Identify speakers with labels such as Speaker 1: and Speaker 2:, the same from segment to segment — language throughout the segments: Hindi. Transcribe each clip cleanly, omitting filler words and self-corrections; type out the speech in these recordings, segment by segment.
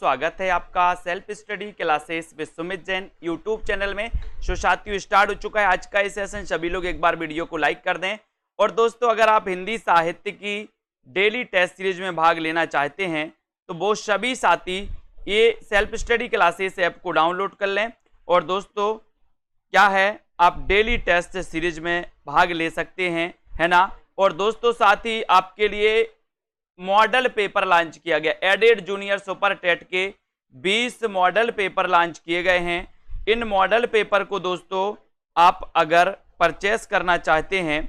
Speaker 1: स्वागत है आपका self study classes with Sumit Jain YouTube channel में। सो साथियों स्टार्ट हो चुका है आज का ये सेशन। सभी लोग एक बार वीडियो को लाइक कर दें। और दोस्तों अगर आप हिंदी साहित्य की डेली टेस्ट सीरीज में भाग लेना चाहते हैं तो वो सभी साथी ये सेल्फ स्टडी क्लासेस ऐप को डाउनलोड कर लें। और दोस्तों क्या है, आप डेली टेस्ट सीरीज में भाग ले सकते हैं, है ना। और दोस्तों साथ ही आपके लिए मॉडल पेपर लॉन्च किया गया। एडेड जूनियर सुपर टेट के 20 मॉडल पेपर लॉन्च किए गए हैं। इन मॉडल पेपर को दोस्तों आप अगर परचेस करना चाहते हैं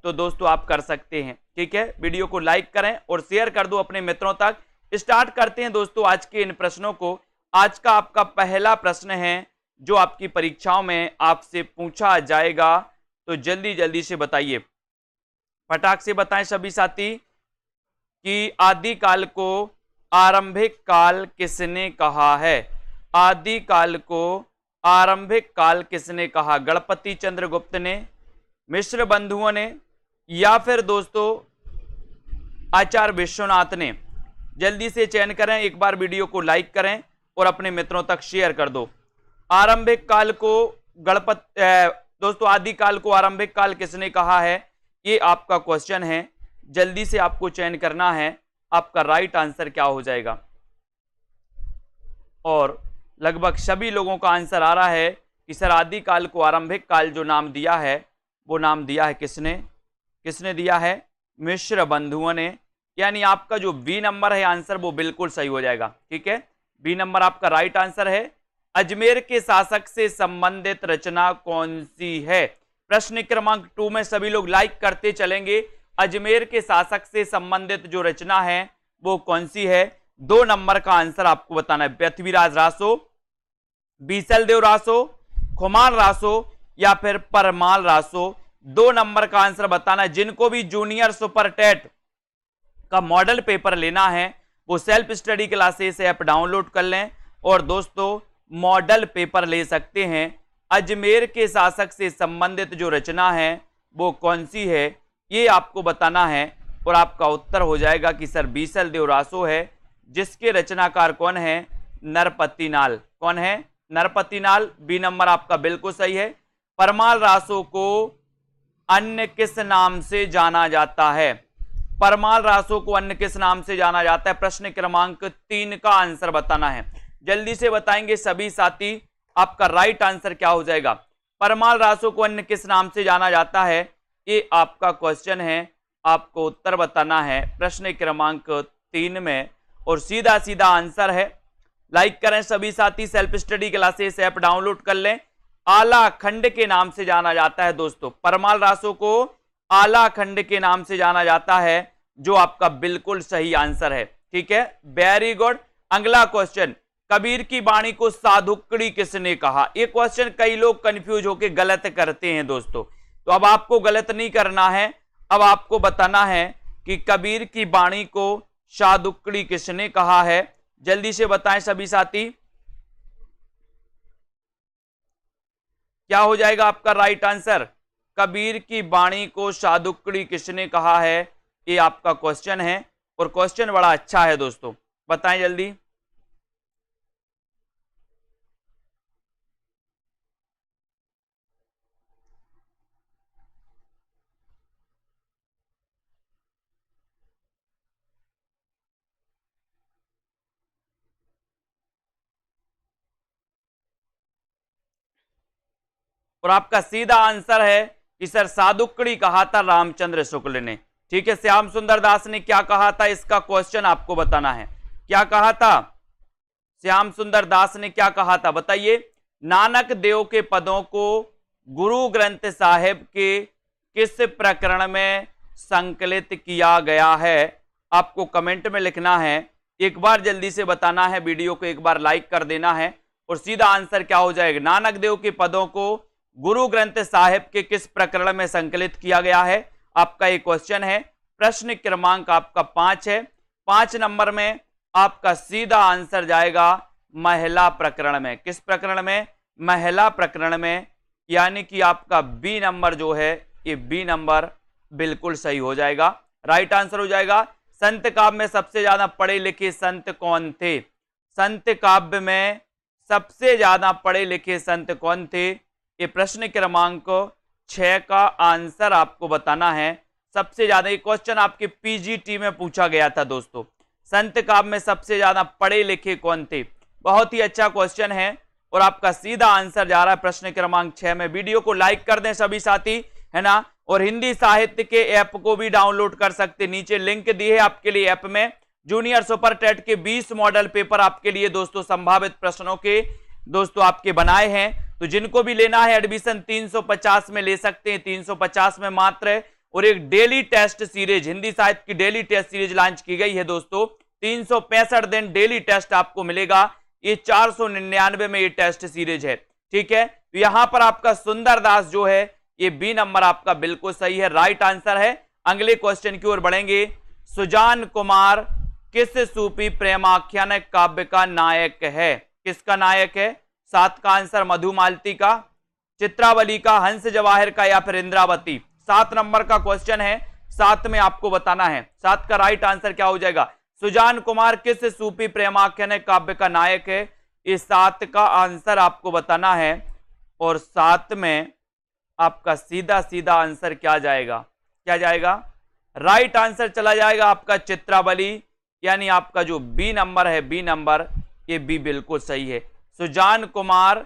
Speaker 1: तो दोस्तों आप कर सकते हैं, ठीक है। वीडियो को लाइक करें और शेयर कर दो अपने मित्रों तक। स्टार्ट करते हैं दोस्तों आज के इन प्रश्नों को। आज का आपका पहला प्रश्न है जो आपकी परीक्षाओं में आपसे पूछा जाएगा, तो जल्दी जल्दी से बताइए, फटाक से बताएं सभी साथी कि आदिकाल को आरंभिक काल किसने कहा है। आदिकाल को आरंभिक काल किसने कहा? गणपति चंद्रगुप्त ने, मिश्र बंधुओं ने, या फिर दोस्तों आचार्य विश्वनाथ ने? जल्दी से चयन करें, एक बार वीडियो को लाइक करें और अपने मित्रों तक शेयर कर दो। आरंभिक काल को दोस्तों आदिकाल को आरंभिक काल किसने कहा है, ये आपका क्वेश्चन है। जल्दी से आपको चयन करना है आपका राइट आंसर क्या हो जाएगा। और लगभग सभी लोगों का आंसर आ रहा है कि सर आदिकाल को आरंभिक काल जो नाम दिया है वो नाम दिया है किसने दिया है? मिश्र बंधुओं ने। यानी आपका जो बी नंबर है आंसर वो बिल्कुल सही हो जाएगा, ठीक है। बी नंबर आपका राइट आंसर है। अजमेर के शासक से संबंधित रचना कौन सी है? प्रश्न क्रमांक 2 में सभी लोग लाइक करते चलेंगे। अजमेर के शासक से संबंधित जो रचना है वो कौन सी है? 2 नंबर का आंसर आपको बताना है। पृथ्वीराज रासो, बीसल देव रासो, खुमान रासो या फिर परमाल रासो? 2 नंबर का आंसर बताना है। जिनको भी जूनियर सुपर टेट का मॉडल पेपर लेना है वो self study classes app download कर लें और दोस्तों मॉडल पेपर ले सकते हैं। अजमेर के शासक से संबंधित जो रचना है वो कौन सी है ये आपको बताना है। और आपका उत्तर हो जाएगा कि सर बीसल देव रासो है, जिसके रचनाकार कौन है? नरपतिनाल। कौन है? नरपतिनाल। बी नंबर आपका बिल्कुल सही है। परमाल रासो को अन्य किस नाम से जाना जाता है? परमाल रासो को अन्य किस नाम से जाना जाता है? प्रश्न क्रमांक 3 का आंसर बताना है। जल्दी से बताएंगे सभी साथी, आपका राइट आंसर क्या हो जाएगा। परमाल रासो को अन्य किस नाम से जाना जाता है, ये आपका क्वेश्चन है। आपको उत्तर बताना है प्रश्न क्रमांक 3 में और सीधा सीधा आंसर है। लाइक करें सभी साथी, self study classes app download कर लें। आला खंड के नाम से जाना जाता है दोस्तों। परमाल रासो को आला खंड के नाम से जाना जाता है, जो आपका बिल्कुल सही आंसर है, ठीक है। Very good. अगला क्वेश्चन, कबीर की वाणी को साधुकड़ी किसने कहा? ये क्वेश्चन कई लोग कंफ्यूज होकर गलत करते हैं दोस्तों, तो अब आपको गलत नहीं करना है। अब आपको बताना है कि कबीर की वाणी को साधुकड़ी किसने कहा है। जल्दी से बताएं सभी साथी, क्या हो जाएगा आपका राइट आंसर? कबीर की वाणी को साधुकड़ी किसने कहा है, ये आपका क्वेश्चन है। और क्वेश्चन बड़ा अच्छा है दोस्तों, बताएं जल्दी। और आपका सीधा आंसर है कि सर साधुकड़ी कहा था रामचंद्र शुक्ल ने, ठीक है। श्याम सुंदर दास ने क्या कहा था, इसका क्वेश्चन आपको बताना है। क्या कहा था? श्याम सुंदर दास ने क्या कहा था बताइए। नानक देव के पदों को गुरु ग्रंथ साहिब के किस प्रकरण में संकलित किया गया है? आपको कमेंट में लिखना है। एक बार जल्दी से बताना है, वीडियो को एक बार लाइक कर देना है और सीधा आंसर क्या हो जाएगा। नानक देव के पदों को गुरु ग्रंथ साहिब के किस प्रकरण में संकलित किया गया है, आपका एक क्वेश्चन है। प्रश्न क्रमांक आपका 5 है। 5 नंबर में आपका सीधा आंसर जाएगा महिला प्रकरण में। किस प्रकरण में? महिला प्रकरण में। यानी कि आपका बी नंबर जो है ये बी नंबर बिल्कुल सही हो जाएगा, राइट आंसर हो जाएगा। संत काव्य में सबसे ज्यादा पढ़े लिखे संत कौन थे? संत काव्य में सबसे ज्यादा पढ़े लिखे संत कौन थे? ये प्रश्न क्रमांक 6 का आंसर आपको बताना है। सबसे ज्यादा ये क्वेश्चन आपके पीजीटी में पूछा गया था दोस्तों, संत काव्य में सबसे ज्यादा पढ़े लिखे कौन थे। बहुत ही अच्छा क्वेश्चन है और आपका सीधा आंसर जा रहा है प्रश्न क्रमांक 6 में। वीडियो को लाइक कर दें सभी साथी, है ना। और हिंदी साहित्य के ऐप को भी डाउनलोड कर सकते, नीचे लिंक दी है आपके लिए ऐप में। जूनियर सुपर टेट के 20 मॉडल पेपर आपके लिए दोस्तों संभावित प्रश्नों के दोस्तों आपके बनाए हैं। तो जिनको भी लेना है एडमिशन 350 में ले सकते हैं, 350 में मात्र। और एक डेली टेस्ट सीरीज, हिंदी साहित्य की डेली टेस्ट सीरीज लॉन्च की गई है दोस्तों। 365 दिन डेली टेस्ट आपको मिलेगा। ये 499 में ये टेस्ट सीरीज है, ठीक है। तो यहां पर आपका सुंदर दास जो है ये बी नंबर आपका बिल्कुल सही है, राइट आंसर है। अगले क्वेश्चन की ओर बढ़ेंगे। सुजान कुमार किस सूफी प्रेमाख्यान काव्य का नायक है? किसका नायक है? 7 का आंसर मधुमालती का, चित्रावली का, हंस जवाहिर का या फिर इंद्रावती। 7 नंबर का क्वेश्चन है, 7 में आपको बताना है। 7 का राइट आंसर क्या हो जाएगा? सुजान कुमार किस सूफी प्रेमाख्यान काव्य का नायक है? इस 7 का आंसर आपको बताना है। और 7 में आपका सीधा सीधा आंसर क्या जाएगा? क्या जाएगा? राइट आंसर चला जाएगा आपका चित्रावली, यानी आपका जो बी नंबर है, बी नंबर, ये बी बिल्कुल सही है। सुजान कुमार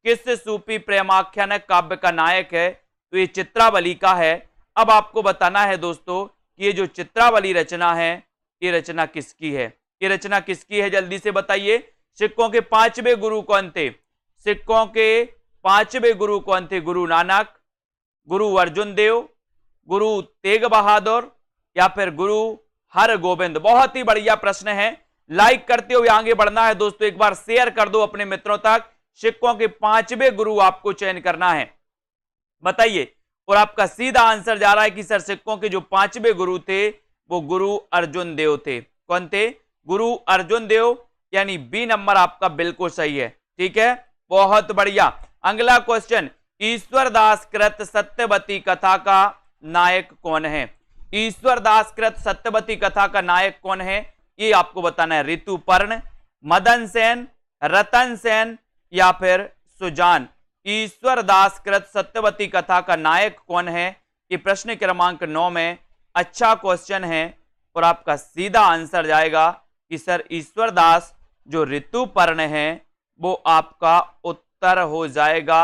Speaker 1: किस सूफी प्रेमाख्यान काव्य का नायक है? तो ये चित्रावली का है। अब आपको बताना है दोस्तों कि ये जो चित्रावली रचना है ये रचना किसकी है? ये रचना किसकी है, जल्दी से बताइए। सिखों के 5वें गुरु कौन थे? सिखों के 5वें गुरु कौन थे? गुरु नानक, गुरु अर्जुन देव, गुरु तेग बहादुर या फिर गुरु हर गोविंद। बहुत ही बढ़िया प्रश्न है। लाइक करते हुए आगे बढ़ना है दोस्तों, एक बार शेयर कर दो अपने मित्रों तक। सिखों के 5वें गुरु आपको चयन करना है, बताइए। और आपका सीधा आंसर जा रहा है कि सर सिखों के जो 5वें गुरु थे वो गुरु अर्जुन देव थे। कौन थे? गुरु अर्जुन देव, यानी बी नंबर आपका बिल्कुल सही है, ठीक है। बहुत बढ़िया। अगला क्वेश्चन, ईश्वरदास कृत सत्यवती कथा का नायक कौन है? ईश्वरदास कृत सत्यवती कथा का नायक कौन है ये आपको बताना है। ऋतुपर्ण, मदन सेन, रतन सेन या फिर सुजान। ईश्वरदास कृत सत्यवती कथा का नायक कौन है? ये प्रश्न क्रमांक 9 में अच्छा क्वेश्चन है। और आपका सीधा आंसर जाएगा कि सर ईश्वरदास जो ऋतुपर्ण है वो आपका उत्तर हो जाएगा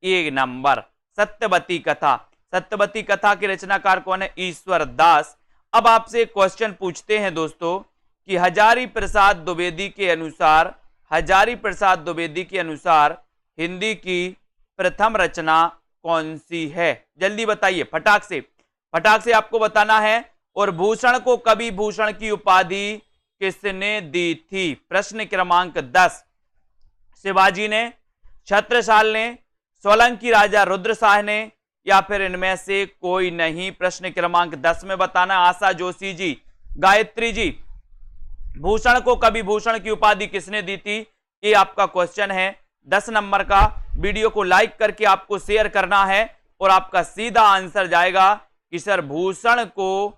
Speaker 1: 1 नंबर। सत्यवती कथा, सत्यवती कथा के रचनाकार कौन है? ईश्वरदास। अब आपसे क्वेश्चन पूछते हैं दोस्तों कि हजारी प्रसाद द्विवेदी के अनुसार, हजारी प्रसाद द्विवेदी के अनुसार हिंदी की प्रथम रचना कौन सी है? जल्दी बताइए, फटाक से आपको बताना है। और भूषण को कवि भूषण की उपाधि किसने दी थी? प्रश्न क्रमांक 10। शिवाजी ने, छत्रसाल ने, सोलंकी राजा रुद्रशाह ने या फिर इनमें से कोई नहीं? प्रश्न क्रमांक 10 में बताना। आशा जोशी जी, गायत्री जी, भूषण को कवि भूषण की उपाधि किसने दी थी? ये आपका क्वेश्चन है 10 नंबर का। वीडियो को लाइक करके आपको शेयर करना है। और आपका सीधा आंसर जाएगा कि सर भूषण को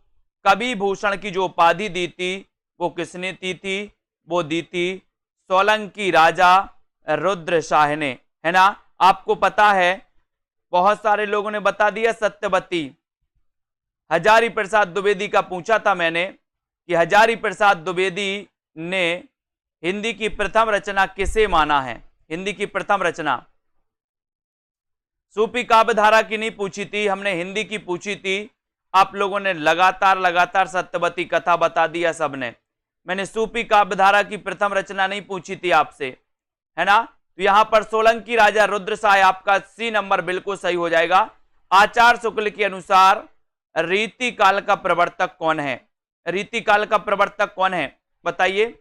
Speaker 1: कवि भूषण की जो उपाधि दी थी वो किसने दी थी? वो दी थी सोलंकी राजा रुद्रशाह ने, है ना। आपको पता है बहुत सारे लोगों ने बता दिया सत्यवती। हजारी प्रसाद द्विवेदी का पूछा था मैंने कि हजारी प्रसाद द्विवेदी ने हिंदी की प्रथम रचना किसे माना है? हिंदी की प्रथम रचना सूफी काव्य धारा की नहीं पूछी थी, हमने हिंदी की पूछी थी। आप लोगों ने लगातार सत्यवती कथा बता दिया सबने। मैंने सूफी काव्य धारा की प्रथम रचना नहीं पूछी थी आपसे, है ना। तो यहां पर सोलंकी राजा रुद्रशाह आपका सी नंबर बिल्कुल सही हो जाएगा। आचार्य शुक्ल के अनुसार रीति काल का प्रवर्तक कौन है? रीति काल का प्रवर्तक कौन है बताइए।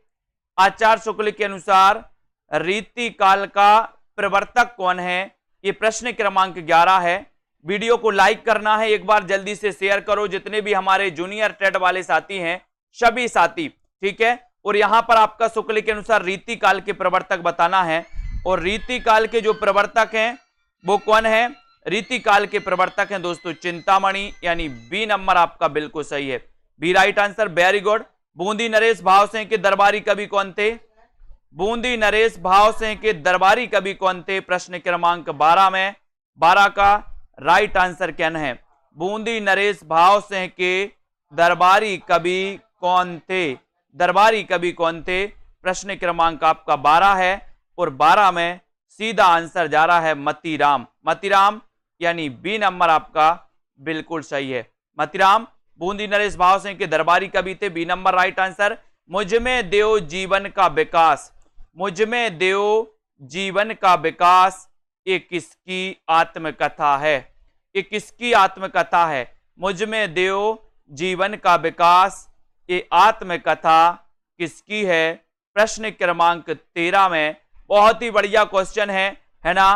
Speaker 1: आचार्य शुक्ल के अनुसार रीति काल का प्रवर्तक कौन है? ये प्रश्न क्रमांक 11 है। वीडियो को लाइक करना है, एक बार जल्दी से शेयर करो जितने भी हमारे जूनियर टेट वाले साथी हैं, सभी साथी, ठीक है। और यहां पर आपका शुक्ल के अनुसार रीति काल के प्रवर्तक बताना है। और रीति काल के जो प्रवर्तक हैं वो कौन है? रीति काल के प्रवर्तक हैं दोस्तों चिंतामणि, यानी बी नंबर आपका बिल्कुल सही है, B right answer, very good. Bundi नरेश भाव सिंह के दरबारी कवि कौन थे? बूंदी नरेश भाव सिंह के दरबारी कवि कौन थे? प्रश्न क्रमांक 12 में 12 का राइट आंसर क्या है? बूंदी नरेश भाव सिंह के दरबारी कवि कौन थे? दरबारी कवि कौन थे? प्रश्न क्रमांक आपका 12 है और 12 में सीधा आंसर जा रहा है मतीराम। मतीराम यानी बी नंबर आपका बिल्कुल सही है। मतीराम बूंदी नरेश भाव सिंह के दरबारी कवि थे, बी नंबर राइट आंसर। मुझमें देव जीवन का विकास, मुझमें देव जीवन का विकास, ये किसकी आत्मकथा है? ये किसकी आत्मकथा है? मुझमें देव जीवन का विकास, ये आत्मकथा किसकी है? प्रश्न क्रमांक 13 में बहुत ही बढ़िया क्वेश्चन है ना।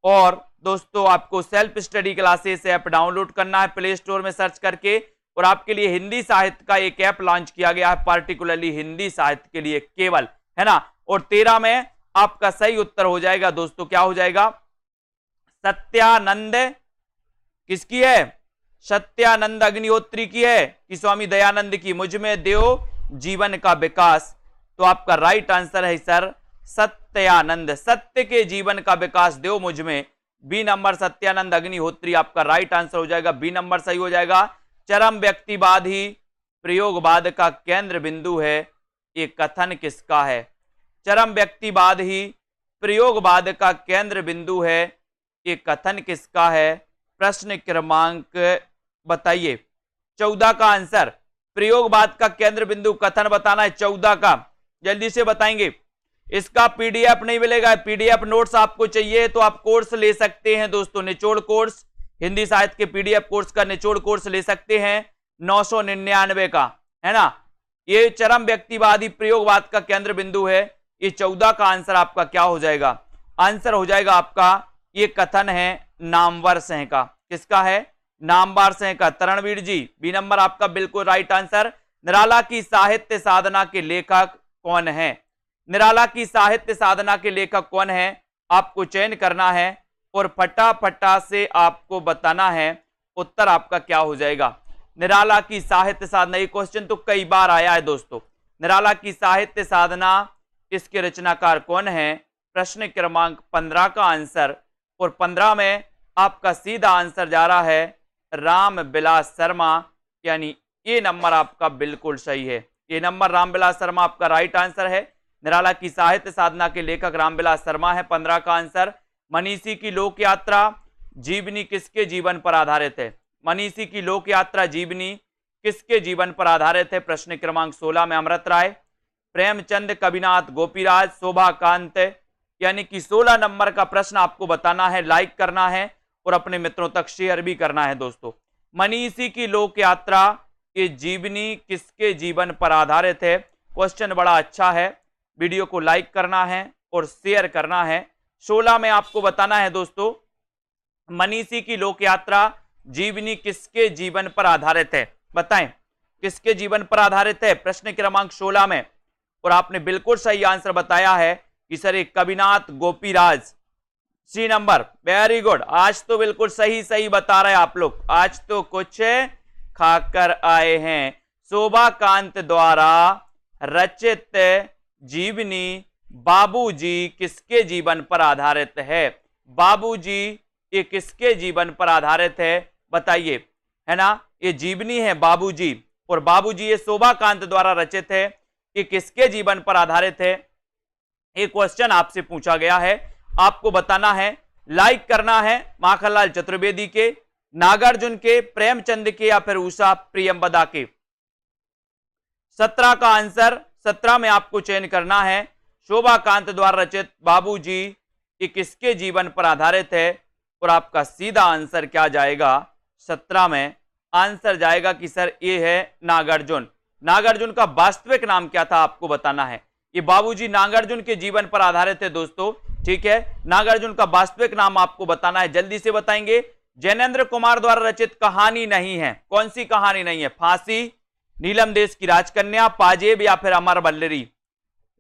Speaker 1: और दोस्तों आपको self study classes app download करना है प्ले स्टोर में सर्च करके, और आपके लिए हिंदी साहित्य का एक ऐप लॉन्च किया गया है पार्टिकुलरली हिंदी साहित्य के लिए केवल, है ना। और 13 में आपका सही उत्तर हो जाएगा दोस्तों, क्या हो जाएगा? सत्यानंद किसकी है? सत्यानंद अग्निहोत्री की है कि स्वामी दयानंद की? मुझमें देव जीवन का विकास, तो आपका राइट आंसर है सर सत्यानंद। सत्य के जीवन का विकास देव मुझमें, बी नंबर सत्यानंद अग्निहोत्री आपका राइट आंसर हो जाएगा, बी नंबर सही हो जाएगा। चरम व्यक्तिवाद ही प्रयोगवाद का केंद्र बिंदु है, ये कथन किसका है? चरम व्यक्तिवाद ही प्रयोगवाद का केंद्र बिंदु है, ये कथन किसका है? प्रश्न क्रमांक बताइए 14 का आंसर। प्रयोगवाद का केंद्र बिंदु कथन बताना है 14 का, जल्दी से बताएंगे। इसका पीडीएफ नहीं मिलेगा, पीडीएफ नोट्स आपको चाहिए तो आप कोर्स ले सकते हैं दोस्तों, निचोड़ कोर्स, हिंदी साहित्य के पीडीएफ कोर्स का निचोड़ कोर्स ले सकते हैं 999 का, है ना। ये चरम व्यक्तिवादी प्रयोगवाद का केंद्र बिंदु है, ये 14 का आंसर आपका क्या हो जाएगा? आंसर हो जाएगा आपका, ये कथन है नामवर सिंह का। किसका है? नामवर सिंह का। तरणवीर जी बी नंबर आपका बिल्कुल राइट आंसर। निराला की साहित्य साधना के लेखक कौन है? निराला की साहित्य साधना के लेखक कौन है? आपको चयन करना है और फटाफटा से आपको बताना है उत्तर आपका क्या हो जाएगा। निराला की साहित्य साधना, ये क्वेश्चन तो कई बार आया है दोस्तों। निराला की साहित्य साधना, इसके रचनाकार कौन है? प्रश्न क्रमांक 15 का आंसर, और 15 में आपका सीधा आंसर जा रहा है रामविलास शर्मा, यानी ये नंबर आपका बिल्कुल सही है। ये नंबर रामविलास शर्मा आपका राइट आंसर है। निराला की साहित्य साधना के लेखक रामविलास शर्मा है, 15 का आंसर। मनीषी की लोक यात्रा जीवनी किसके जीवन पर आधारित है? मनीषी की लोक यात्रा जीवनी किसके जीवन पर आधारित है? प्रश्न क्रमांक 16 में अमृत राय, प्रेमचंद, कविनाथ गोपीराज, शोभाकांत, यानी कि 16 नंबर का प्रश्न आपको बताना है, लाइक करना है और अपने मित्रों तक शेयर भी करना है दोस्तों। मनीषी की लोक यात्रा ये जीवनी किसके जीवन पर आधारित है? क्वेश्चन बड़ा अच्छा है, वीडियो को लाइक करना है और शेयर करना है। 16 में आपको बताना है दोस्तों, मनीषी की लोक यात्रा जीवनी किसके जीवन पर आधारित है? बताएं किसके जीवन पर आधारित है? प्रश्न क्रमांक 16 में, और आपने बिल्कुल सही आंसर बताया है कि सर एक कविनाथ गोपीराज, सी नंबर, वेरी गुड। आज तो बिल्कुल सही सही बता रहे आप लोग, आज तो कुछ खाकर आए हैं। शोभाकांत द्वारा रचित जीवनी बाबूजी किसके जीवन पर आधारित है? बाबूजी ये किसके जीवन पर आधारित है? बताइए, है ना। ये जीवनी है बाबूजी, और बाबूजी ये शोभाकांत द्वारा रचित है, ये किसके जीवन पर आधारित है? ये क्वेश्चन आपसे पूछा गया है, आपको बताना है, लाइक करना है। माखनलाल चतुर्वेदी के, नागार्जुन के, प्रेमचंद के, या फिर उषा प्रियंवदा के। 17 का आंसर, 17 में आपको चयन करना है। शोभाकांत द्वारा रचित बाबूजी ये किसके जीवन पर आधारित है? और आपका सीधा आंसर क्या जाएगा? 17 में आंसर जाएगा कि सर ये है नागार्जुन। नागार्जुन का वास्तविक नाम क्या था आपको बताना है। ये बाबूजी नागार्जुन के जीवन पर आधारित है दोस्तों, ठीक है। नागार्जुन का वास्तविक नाम आपको बताना है, जल्दी से बताएंगे। जैनेन्द्र कुमार द्वारा रचित कहानी नहीं है, कौन सी कहानी नहीं है? फांसी, नीलम देश की राजकन्या, पाजेब, या फिर अमर बल्लरी।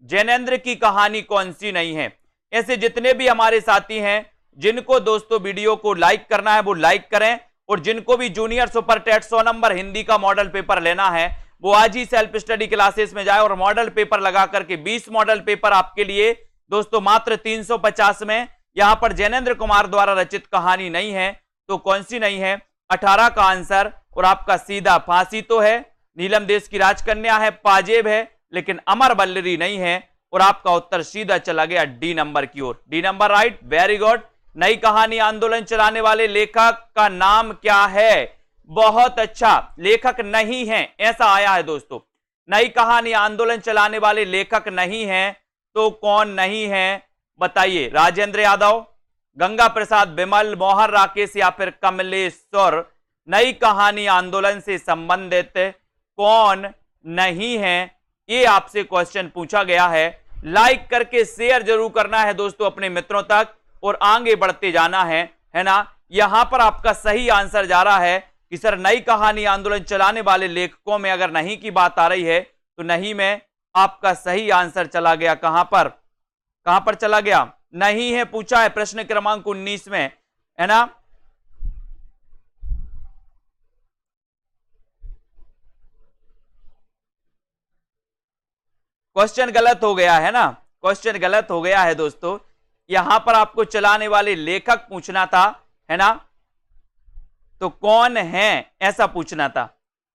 Speaker 1: जैनेन्द्र की कहानी कौन सी नहीं है? ऐसे जितने भी हमारे साथी हैं जिनको दोस्तों वीडियो को लाइक करना है वो लाइक करें, और जिनको भी junior super TET 100 number Hindi का मॉडल पेपर लेना है वो आज ही सेल्फ स्टडी क्लासेस में जाए और मॉडल पेपर लगा करके 20 मॉडल पेपर आपके लिए दोस्तों मात्र 350 में। यहां पर जैनेन्द्र कुमार द्वारा रचित कहानी नहीं है, तो कौन सी नहीं है? 18 का आंसर। और आपका सीधा फांसी तो है, नीलम देश की राजकन्या है, पाजेब है, लेकिन अमर बल्लरी नहीं है। और आपका उत्तर सीधा चला गया डी नंबर की ओर। D number right, very good. नई कहानी आंदोलन चलाने वाले लेखक का नाम क्या है? बहुत अच्छा, लेखक नहीं है ऐसा आया है दोस्तों। नई कहानी आंदोलन चलाने वाले लेखक नहीं है, तो कौन नहीं है बताइए? राजेंद्र यादव, गंगा प्रसाद बिमल, मोहन राकेश या फिर कमलेश्वर। नई कहानी आंदोलन से संबंधित कौन नहीं है, ये आपसे क्वेश्चन पूछा गया है। लाइक करके शेयर जरूर करना है दोस्तों अपने मित्रों तक और आगे बढ़ते जाना है ना। यहां पर आपका सही आंसर जा रहा है कि सर नई कहानी आंदोलन चलाने वाले लेखकों में अगर नहीं की बात आ रही है तो नहीं में आपका सही आंसर चला गया। कहां पर चला गया? नहीं है पूछा है प्रश्न क्रमांक 19 में, है ना। क्वेश्चन गलत हो गया है ना, क्वेश्चन गलत हो गया है दोस्तों। यहां पर आपको चलाने वाले लेखक पूछना था, है ना, तो कौन है ऐसा पूछना था,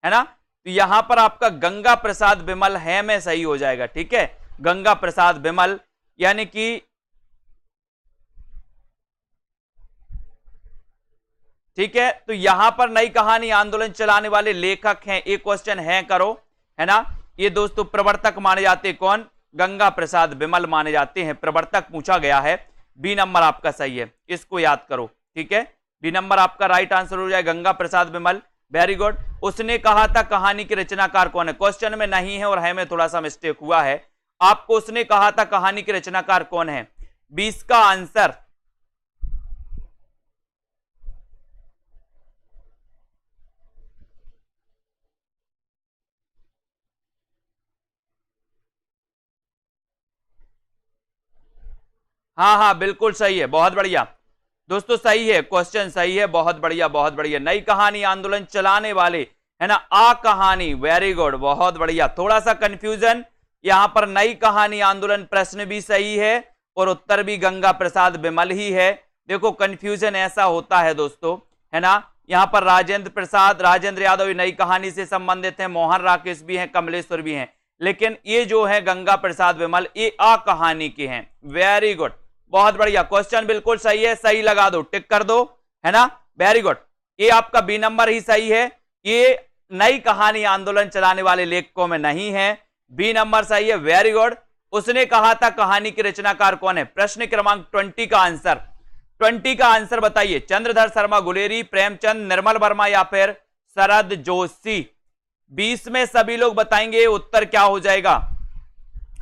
Speaker 1: है ना। तो यहां पर आपका गंगा प्रसाद बिमल है में सही हो जाएगा, ठीक है। गंगा प्रसाद बिमल यानी कि ठीक है। तो यहां पर नई कहानी आंदोलन चलाने वाले लेखक हैं, एक क्वेश्चन है करो, है ना। ये दोस्तों प्रवर्तक माने जाते कौन? गंगा प्रसाद बिमल माने जाते हैं, प्रवर्तक पूछा गया है। बी नंबर आपका सही है, इसको याद करो, ठीक है। बी नंबर आपका राइट आंसर हो जाए, गंगा प्रसाद बिमल, वेरी गुड। उसने कहा था कहानी के रचनाकार कौन है? क्वेश्चन में नहीं है और है में थोड़ा सा मिस्टेक हुआ है। आपको उसने कहा था कहानी के रचनाकार कौन है, 20 का आंसर। हाँ हाँ बिल्कुल सही है, बहुत बढ़िया दोस्तों, सही है, क्वेश्चन सही है, बहुत बढ़िया बहुत बढ़िया। नई कहानी आंदोलन चलाने वाले, है ना, आ कहानी, वेरी गुड, बहुत बढ़िया। थोड़ा सा कंफ्यूजन यहां पर, नई कहानी आंदोलन प्रश्न भी सही है और उत्तर भी गंगा प्रसाद बिमल ही है। देखो कंफ्यूजन ऐसा होता है दोस्तों, है ना। यहां पर राजेंद्र यादव नई कहानी से संबंधित है, मोहन राकेश भी हैं, कमलेश्वर भी हैं, लेकिन ये जो है गंगा प्रसाद बिमल ये आ कहानी के हैं। वेरी गुड, बहुत बढ़िया, क्वेश्चन बिल्कुल सही है, सही लगा दो, टिक कर दो, है ना, वेरी गुड। ये आपका बी नंबर ही सही है, ये नई कहानी आंदोलन चलाने वाले लेखकों में नहीं है, बी नंबर सही है, वेरी गुड। उसने कहा था कहानी के रचनाकार कौन है? प्रश्न क्रमांक 20 का आंसर, 20 का आंसर बताइए। चंद्रधर शर्मा गुलेरी, प्रेमचंद, निर्मल वर्मा या फिर शरद जोशी। 20 में सभी लोग बताएंगे उत्तर क्या हो जाएगा।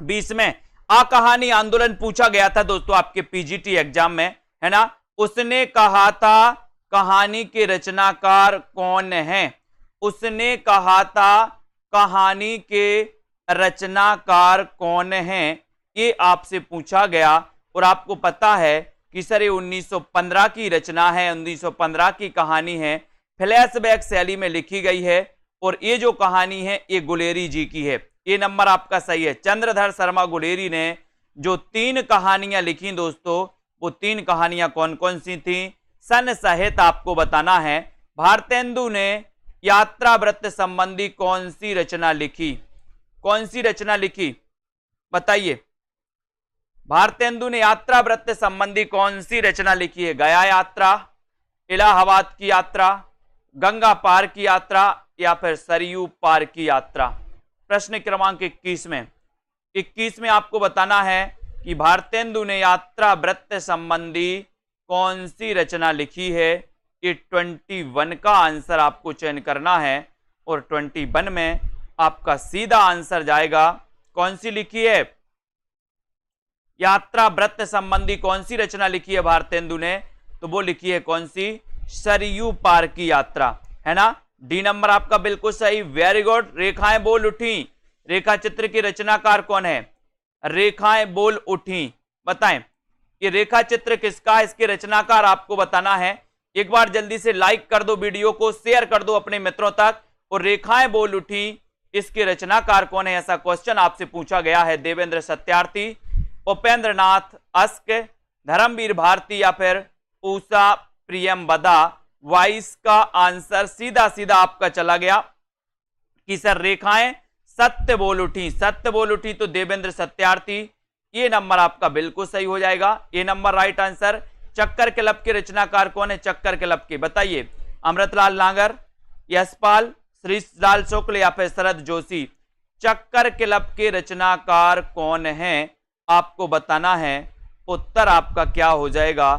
Speaker 1: 20 में आ कहानी आंदोलन पूछा गया था दोस्तों आपके पीजीटी एग्जाम में, है ना। उसने कहा था कहानी के रचनाकार कौन है? उसने कहा था कहानी के रचनाकार कौन है, ये आपसे पूछा गया। और आपको पता है कि सर ये 1915 की रचना है, 1915 की कहानी है, फ्लैशबैक शैली में लिखी गई है और ये जो कहानी है ये गुलेरी जी की है। ये नंबर आपका सही है। चंद्रधर शर्मा गुलेरी ने जो 3 कहानियां लिखी दोस्तों, वो 3 कहानियां कौन कौन सी थी? सन सहित आपको बताना है। भारतेंदु ने यात्रा वृत्त संबंधी कौन सी रचना लिखी? कौन सी रचना लिखी बताइए। भारतेंदु ने यात्रा वृत्त संबंधी कौन सी रचना लिखी है? गया यात्रा, इलाहाबाद की यात्रा, गंगा पार की यात्रा या फिर सरयू पार की यात्रा। प्रश्न क्रमांक 21 में आपको बताना है कि भारतेंदु ने यात्रा वृत्त संबंधी कौन सी रचना लिखी है। ये 21 का आंसर आपको चयन करना है और 21 में आपका सीधा आंसर जाएगा। कौन सी लिखी है? यात्रा वृत्त संबंधी कौन सी रचना लिखी है भारतेंदु ने? तो वो लिखी है कौन सी? सरयू पार की यात्रा, है ना। डी नंबर आपका बिल्कुल सही, वेरी गुड। रेखाएं बोल उठी, रेखा चित्र की रचनाकार कौन है? रेखाएं बोल उठी, बताएं ये रेखा चित्र किसका है, इसके रचनाकार आपको बताना है। एक बार जल्दी से लाइक कर दो वीडियो को, शेयर कर दो अपने मित्रों तक। और रेखाएं बोल उठी इसके रचनाकार कौन है, ऐसा क्वेश्चन आपसे पूछा गया है। देवेंद्र सत्यार्थी, उपेंद्र नाथ अस्क, धर्मवीर भारती या फिर उषा प्रियमबदा। वाइस का आंसर सीधा सीधा आपका चला गया कि सर रेखाएं सत्य बोल उठी, सत्य बोल उठी, तो देवेंद्र सत्यार्थी ये नंबर आपका बिल्कुल सही हो जाएगा, ये नंबर राइट आंसर। चक्कर क्लब के रचनाकार कौन है, चक्कर क्लब के बताइए, अमृतलाल नागर, यशपाल, श्रीलाल शुक्ल या फिर शरद जोशी। चक्कर क्लब के रचनाकार कौन है आपको बताना है, उत्तर आपका क्या हो जाएगा,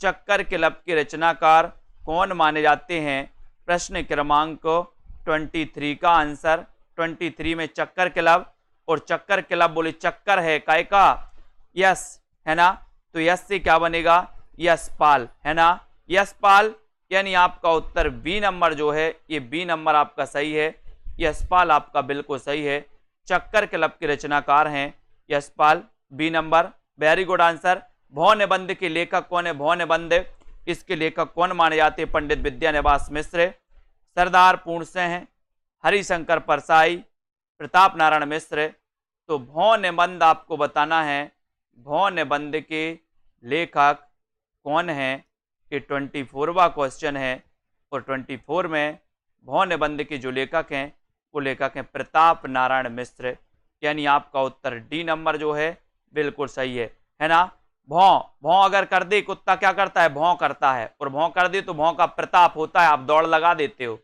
Speaker 1: चक्कर क्लब के रचनाकार कौन माने जाते हैं। प्रश्न क्रमांक 23 का आंसर, 23 में चक्कर क्लब, और चक्कर क्लब बोले चक्कर है काय का, यस है ना, तो यस से क्या बनेगा, यशपाल है ना, यशपाल, यानी आपका उत्तर बी नंबर जो है, ये बी नंबर आपका सही है, यशपाल आपका बिल्कुल सही है। चक्कर क्लब के रचनाकार हैं Yashpal, B number, very good answer. भौ निबंध के लेखक कौन है, भौ निबंध इसके लेखक कौन माने जाते हैं, पंडित विद्यानिवास मिश्र, सरदार पूर्ण सिंह, हरिशंकर परसाई, प्रताप नारायण मिश्र। तो भौ निबंध आपको बताना है, भौ निबंध के लेखक कौन है, कि 24वां क्वेश्चन है, और 24 में भौ निबंध के जो लेखक हैं वो लेखक हैं प्रताप नारायण मिश्र, यानी आपका उत्तर डी नंबर जो है बिल्कुल सही है ना। भौं, भौं अगर कर दे, कुत्ता क्या करता है, भौं करता है, और भौं कर दे तो भौं का प्रताप होता है, आप दौड़ लगा देते हो,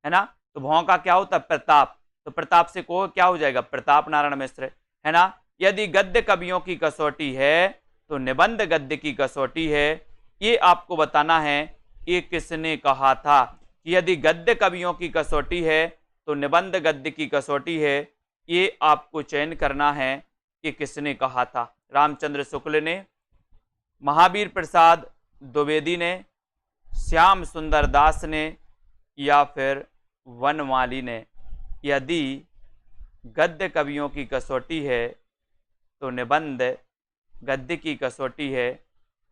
Speaker 1: है ना, तो भौं का क्या होता है, प्रताप, तो प्रताप से को क्या हो जाएगा, प्रताप नारायण मिश्र, है ना। यदि गद्य कवियों की कसौटी है तो निबंध गद्य की कसौटी है, ये आपको बताना है, ये किसने कहा था, कि यदि गद्य कवियों की कसौटी है तो निबंध गद्य की कसौटी है, ये आपको चयन करना है कि किसने कहा था। रामचंद्र शुक्ल ने, महावीर प्रसाद द्विवेदी ने, श्याम सुंदर दास ने, या फिर वनमाली ने। यदि गद्य कवियों की कसौटी है तो निबंध गद्य की कसौटी है।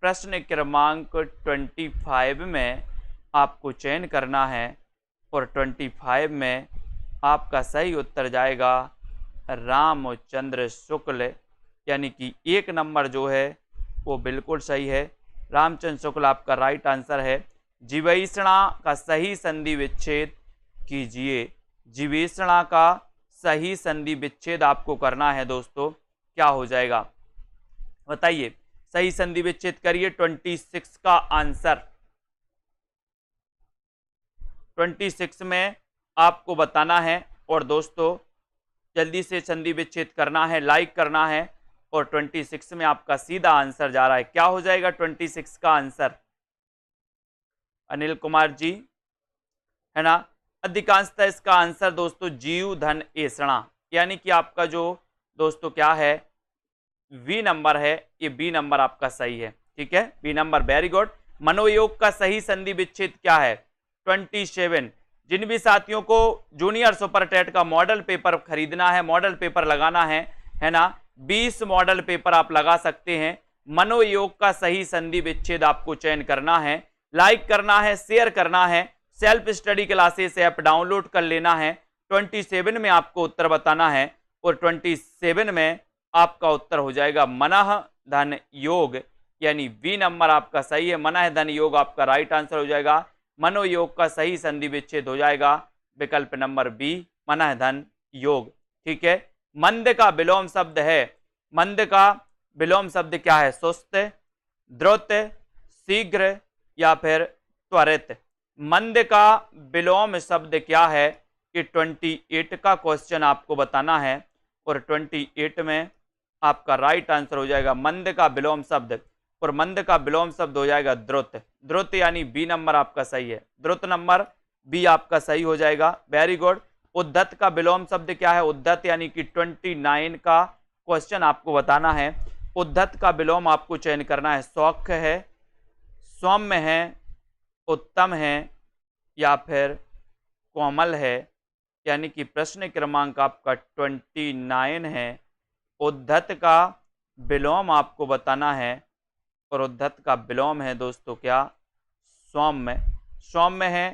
Speaker 1: प्रश्न क्रमांक 25 में आपको चयन करना है, और 25 में आपका सही उत्तर जाएगा रामचंद्र शुक्ल, यानी कि एक नंबर जो है वो बिल्कुल सही है, रामचंद्र शुक्ल आपका राइट आंसर है। जीवेषणा का सही संधि विच्छेद कीजिए, जीवेषणा का सही संधि विच्छेद आपको करना है दोस्तों, क्या हो जाएगा बताइए, सही संधि विच्छेद करिए। 26 का आंसर, 26 में आपको बताना है, और दोस्तों जल्दी से संधि विच्छेद करना है, लाइक करना है, और 26 में आपका सीधा आंसर जा रहा है, क्या हो जाएगा 26 का आंसर, अनिल कुमार जी, है ना। अधिकांशतः इसका आंसर दोस्तों जीव धन एषणा, यानी कि आपका जो दोस्तों क्या है बी नंबर है, ये बी नंबर आपका सही है, ठीक है, बी नंबर, वेरी गुड। मनोयोग का सही संधि विच्छेद क्या है, 27। जिन भी साथियों को जूनियर सुपर टेट का मॉडल पेपर खरीदना है, मॉडल पेपर लगाना है ना, 20 मॉडल पेपर आप लगा सकते हैं। मनोयोग का सही संधि विच्छेद आपको चयन करना है, लाइक करना है, शेयर करना है, self study classes app download कर लेना है। 27 में आपको उत्तर बताना है, और 27 में आपका उत्तर हो जाएगा मनः धन योग, यानी बी नंबर आपका सही है, मनः धन योग आपका राइट आंसर हो जाएगा। मनोयोग का सही संधि विच्छेद हो जाएगा विकल्प नंबर बी, मनः धन योग, ठीक है। मंद का विलोम शब्द है, मंद का विलोम शब्द क्या है, सुस्त, द्रुत, शीघ्र या फिर त्वरित। मंद का विलोम शब्द क्या है, कि 28 का क्वेश्चन आपको बताना है, और 28 में आपका राइट आंसर हो जाएगा मंद का विलोम शब्द, और मंद का विलोम शब्द हो जाएगा द्रुत, द्रुत यानी बी नंबर आपका सही है, द्रुत नंबर बी आपका सही हो जाएगा, वेरी गुड। उद्धत का विलोम शब्द क्या है, उद्धत यानी कि 29 का क्वेश्चन आपको बताना है। उद्धत का विलोम आपको चयन करना है, सौख्य है, सौम्य है, उत्तम है, या फिर कोमल है, यानी कि प्रश्न क्रमांक आपका 29 है। उद्धत का विलोम आपको बताना है, और उद्धत का विलोम है दोस्तों क्या, सौम्य, सौम्य है,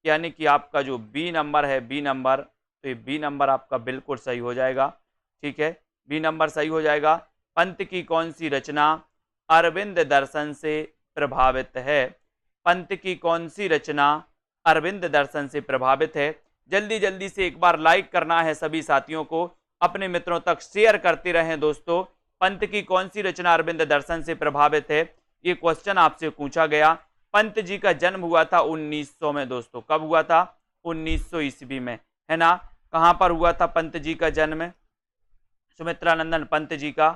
Speaker 1: यानी कि आपका जो बी नंबर है, बी नंबर, तो ये बी नंबर आपका बिल्कुल सही हो जाएगा। ठीक है, बी नंबर सही हो जाएगा। पंत की कौन सी रचना अरविंद दर्शन से प्रभावित है? पंत की कौन सी रचना अरविंद दर्शन से प्रभावित है? जल्दी जल्दी से एक बार लाइक करना है सभी साथियों को, अपने मित्रों तक शेयर करते रहें दोस्तों। पंत की कौन सी रचना अरविंद दर्शन से प्रभावित है, ये क्वेश्चन आपसे पूछा गया। पंत जी का जन्म हुआ था 1900 में दोस्तों। कब हुआ था? 1900 ईस्वी में, है ना। कहां पर हुआ था पंत जी का जन्म? सुमित्रा नंदन पंत जी का,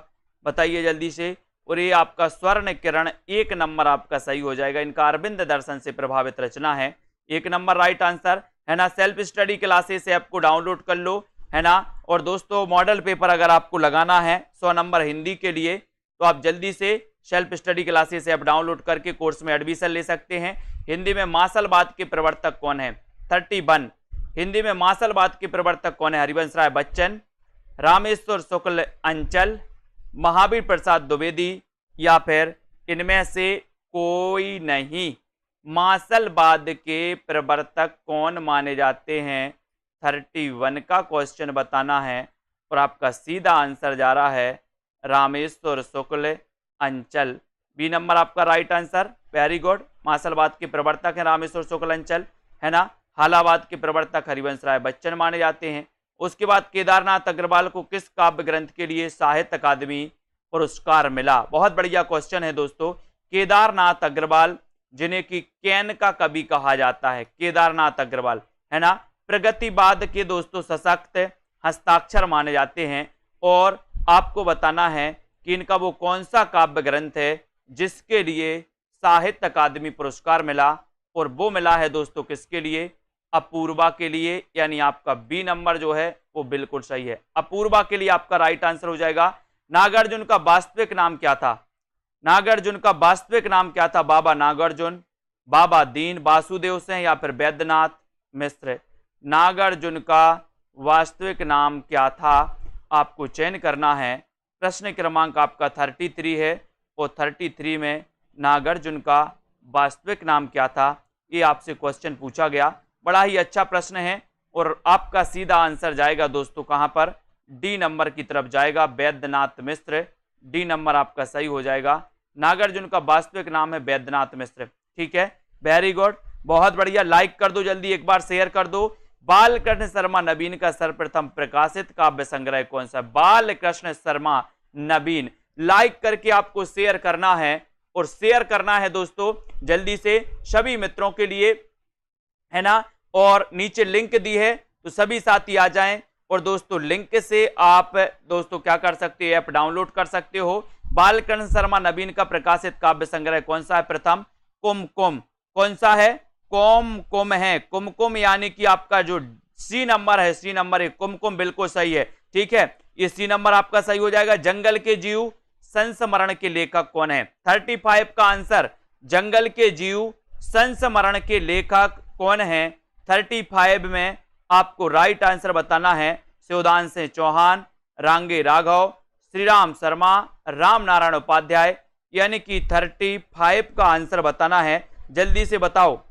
Speaker 1: बताइए जल्दी से। और ये आपका स्वर्ण किरण 1 नंबर आपका सही हो जाएगा। इनका अरविंद दर्शन से प्रभावित रचना है, 1 नंबर राइट आंसर, है ना। सेल्फ स्टडी क्लासेस ऐप को डाउनलोड कर लो, है ना। और दोस्तों मॉडल पेपर अगर आपको लगाना है 100 नंबर हिंदी के लिए, तो आप जल्दी से self study classes app download करके कोर्स में एडमिशन ले सकते हैं। हिंदी में मार्शलवाद के प्रवर्तक कौन है? 31। हिंदी में मार्शलवाद के प्रवर्तक कौन है? हरिवंश राय बच्चन, रामेश्वर शुक्ल अंचल, महावीर प्रसाद द्विवेदी, या फिर इनमें से कोई नहीं। मार्शलवाद के प्रवर्तक कौन माने जाते हैं? 31 का क्वेश्चन बताना है और आपका सीधा आंसर जा रहा है रामेश्वर शुक्ल अंचल। बी नंबर आपका राइट आंसर, वेरी गुड। मार्शलवाद के प्रवर्तक है रामेश्वर शुक्ल अंचल, है ना। हालावाद के प्रवर्तक हरिवंश राय बच्चन माने जाते हैं। उसके बाद केदारनाथ अग्रवाल को किस काव्य ग्रंथ के लिए साहित्य अकादमी पुरस्कार मिला? बहुत बढ़िया क्वेश्चन है दोस्तों। केदारनाथ अग्रवाल, जिन्हें कि कैन का कवि कहा जाता है, केदारनाथ अग्रवाल, है ना, प्रगतिवाद के दोस्तों सशक्त हस्ताक्षर माने जाते हैं। और आपको बताना है कि इनका वो कौन सा काव्य ग्रंथ है जिसके लिए साहित्य अकादमी पुरस्कार मिला, और वो मिला है दोस्तों किसके लिए? अपूर्वा के लिए। यानी आपका बी नंबर जो है वो बिल्कुल सही है, अपूर्वा के लिए आपका राइट आंसर हो जाएगा। नागार्जुन का वास्तविक नाम क्या था? नागार्जुन का वास्तविक नाम क्या था? बाबा नागार्जुन, बाबा दीन वासुदेव सिंह, या फिर वैद्यनाथ मिश्र। नागार्जुन का वास्तविक नाम क्या था? आपको चयन करना है। प्रश्न क्रमांक आपका 33 है, और 33 में नागार्जुन का वास्तविक नाम क्या था, ये आपसे क्वेश्चन पूछा गया। बड़ा ही अच्छा प्रश्न है, और आपका सीधा आंसर जाएगा दोस्तों कहां पर? डी नंबर की तरफ जाएगा, वैद्यनाथ मिश्र। डी नंबर आपका सही हो जाएगा। नागार्जुन का वास्तविक नाम है वैद्यनाथ मिश्र। ठीक है, वेरी गुड, बहुत बढ़िया। लाइक कर दो जल्दी, एक बार शेयर कर दो। बालकृष्ण शर्मा नवीन का सर्वप्रथम प्रकाशित काव्य संग्रह कौन सा? बालकृष्ण शर्मा नवीन। लाइक करके आपको शेयर करना है, और शेयर करना है दोस्तों जल्दी से सभी मित्रों के लिए, है ना। और नीचे लिंक दी है, तो सभी साथी आ जाएं, और दोस्तों लिंक से आप दोस्तों क्या कर सकते हो? ऐप डाउनलोड कर सकते हो। बालकृष्ण शर्मा नवीन का प्रकाशित काव्य संग्रह कौन सा है? प्रथम कुमकुम। कौन सा है? कुमकुम है, कुमकुम, यानी कि आपका जो सी नंबर है, सी नंबर है, कुमकुम बिल्कुल सही है। ठीक है, ये सी नंबर आपका सही हो जाएगा। जंगल के जीव संस्मरण के लेखक कौन है? 35 का आंसर, जंगल के जीव संस्मरण के लेखक कौन है? 35 में आपको राइट आंसर बताना है। शिवदान सिंह चौहान, रांगे राघव, श्रीराम शर्मा, राम नारायण उपाध्याय। यानी कि 35 का आंसर बताना है, जल्दी से बताओ।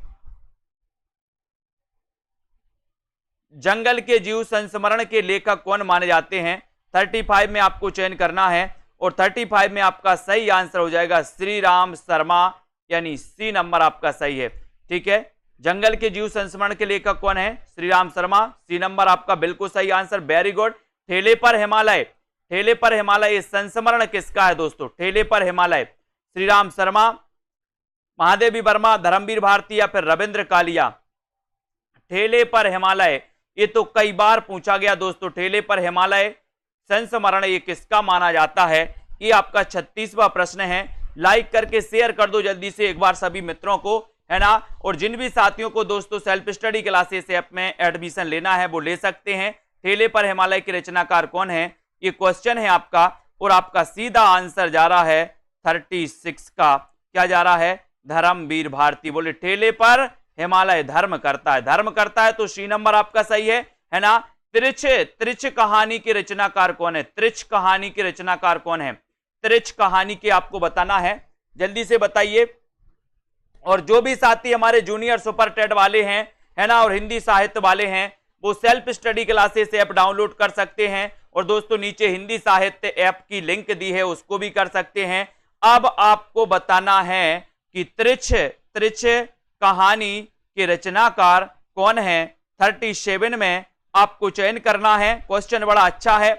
Speaker 1: जंगल के जीव संस्मरण के लेखक कौन माने जाते हैं? 35 में आपको चयन करना है, और 35 में आपका सही आंसर हो जाएगा श्री राम शर्मा, यानी सी नंबर आपका सही है। ठीक है, जंगल के जीव संस्मरण के लेखक कौन है? श्री राम शर्मा, सी नंबर आपका बिल्कुल सही आंसर, वेरी गुड। ठेले पर हिमालय, ठेले पर हिमालय संस्मरण किसका है दोस्तों? ठेले पर हिमालय, श्री राम शर्मा, महादेवी वर्मा, धर्मवीर भारती, या फिर रविंद्र कालिया। ठेले पर हिमालय, ये तो कई बार पूछा गया दोस्तों। ठेले पर हिमालय संस्मरण ये किसका माना जाता है? ये आपका 36वां प्रश्न है। लाइक करके शेयर कर दो जल्दी से एक बार सभी मित्रों को, है ना। और जिन भी साथियों को दोस्तों सेल्फ स्टडी क्लासेस ऐप में एडमिशन लेना है वो ले सकते हैं। ठेले पर हिमालय के रचनाकार कौन है? ये क्वेश्चन है आपका, और आपका सीधा आंसर जा रहा है 36 का। क्या जा रहा है? धर्मवीर भारती। बोले ठेले पर हिमालय धर्म करता है, धर्म करता है, तो सी नंबर आपका सही है ना। त्रिच कहानी के रचनाकार कौन है? त्रिच कहानी के रचनाकार कौन है? त्रिच कहानी के आपको बताना है, जल्दी से बताइए। और जो भी साथी हमारे जूनियर सुपर टेट वाले हैं, है ना, और हिंदी साहित्य वाले हैं, वो self study classes app download कर सकते हैं। और दोस्तों नीचे हिंदी साहित्य ऐप की लिंक दी है, उसको भी कर सकते हैं। अब आपको बताना है कि त्रिछ कहानी के रचनाकार कौन है। 37 में आपको चयन करना है। क्वेश्चन बड़ा अच्छा है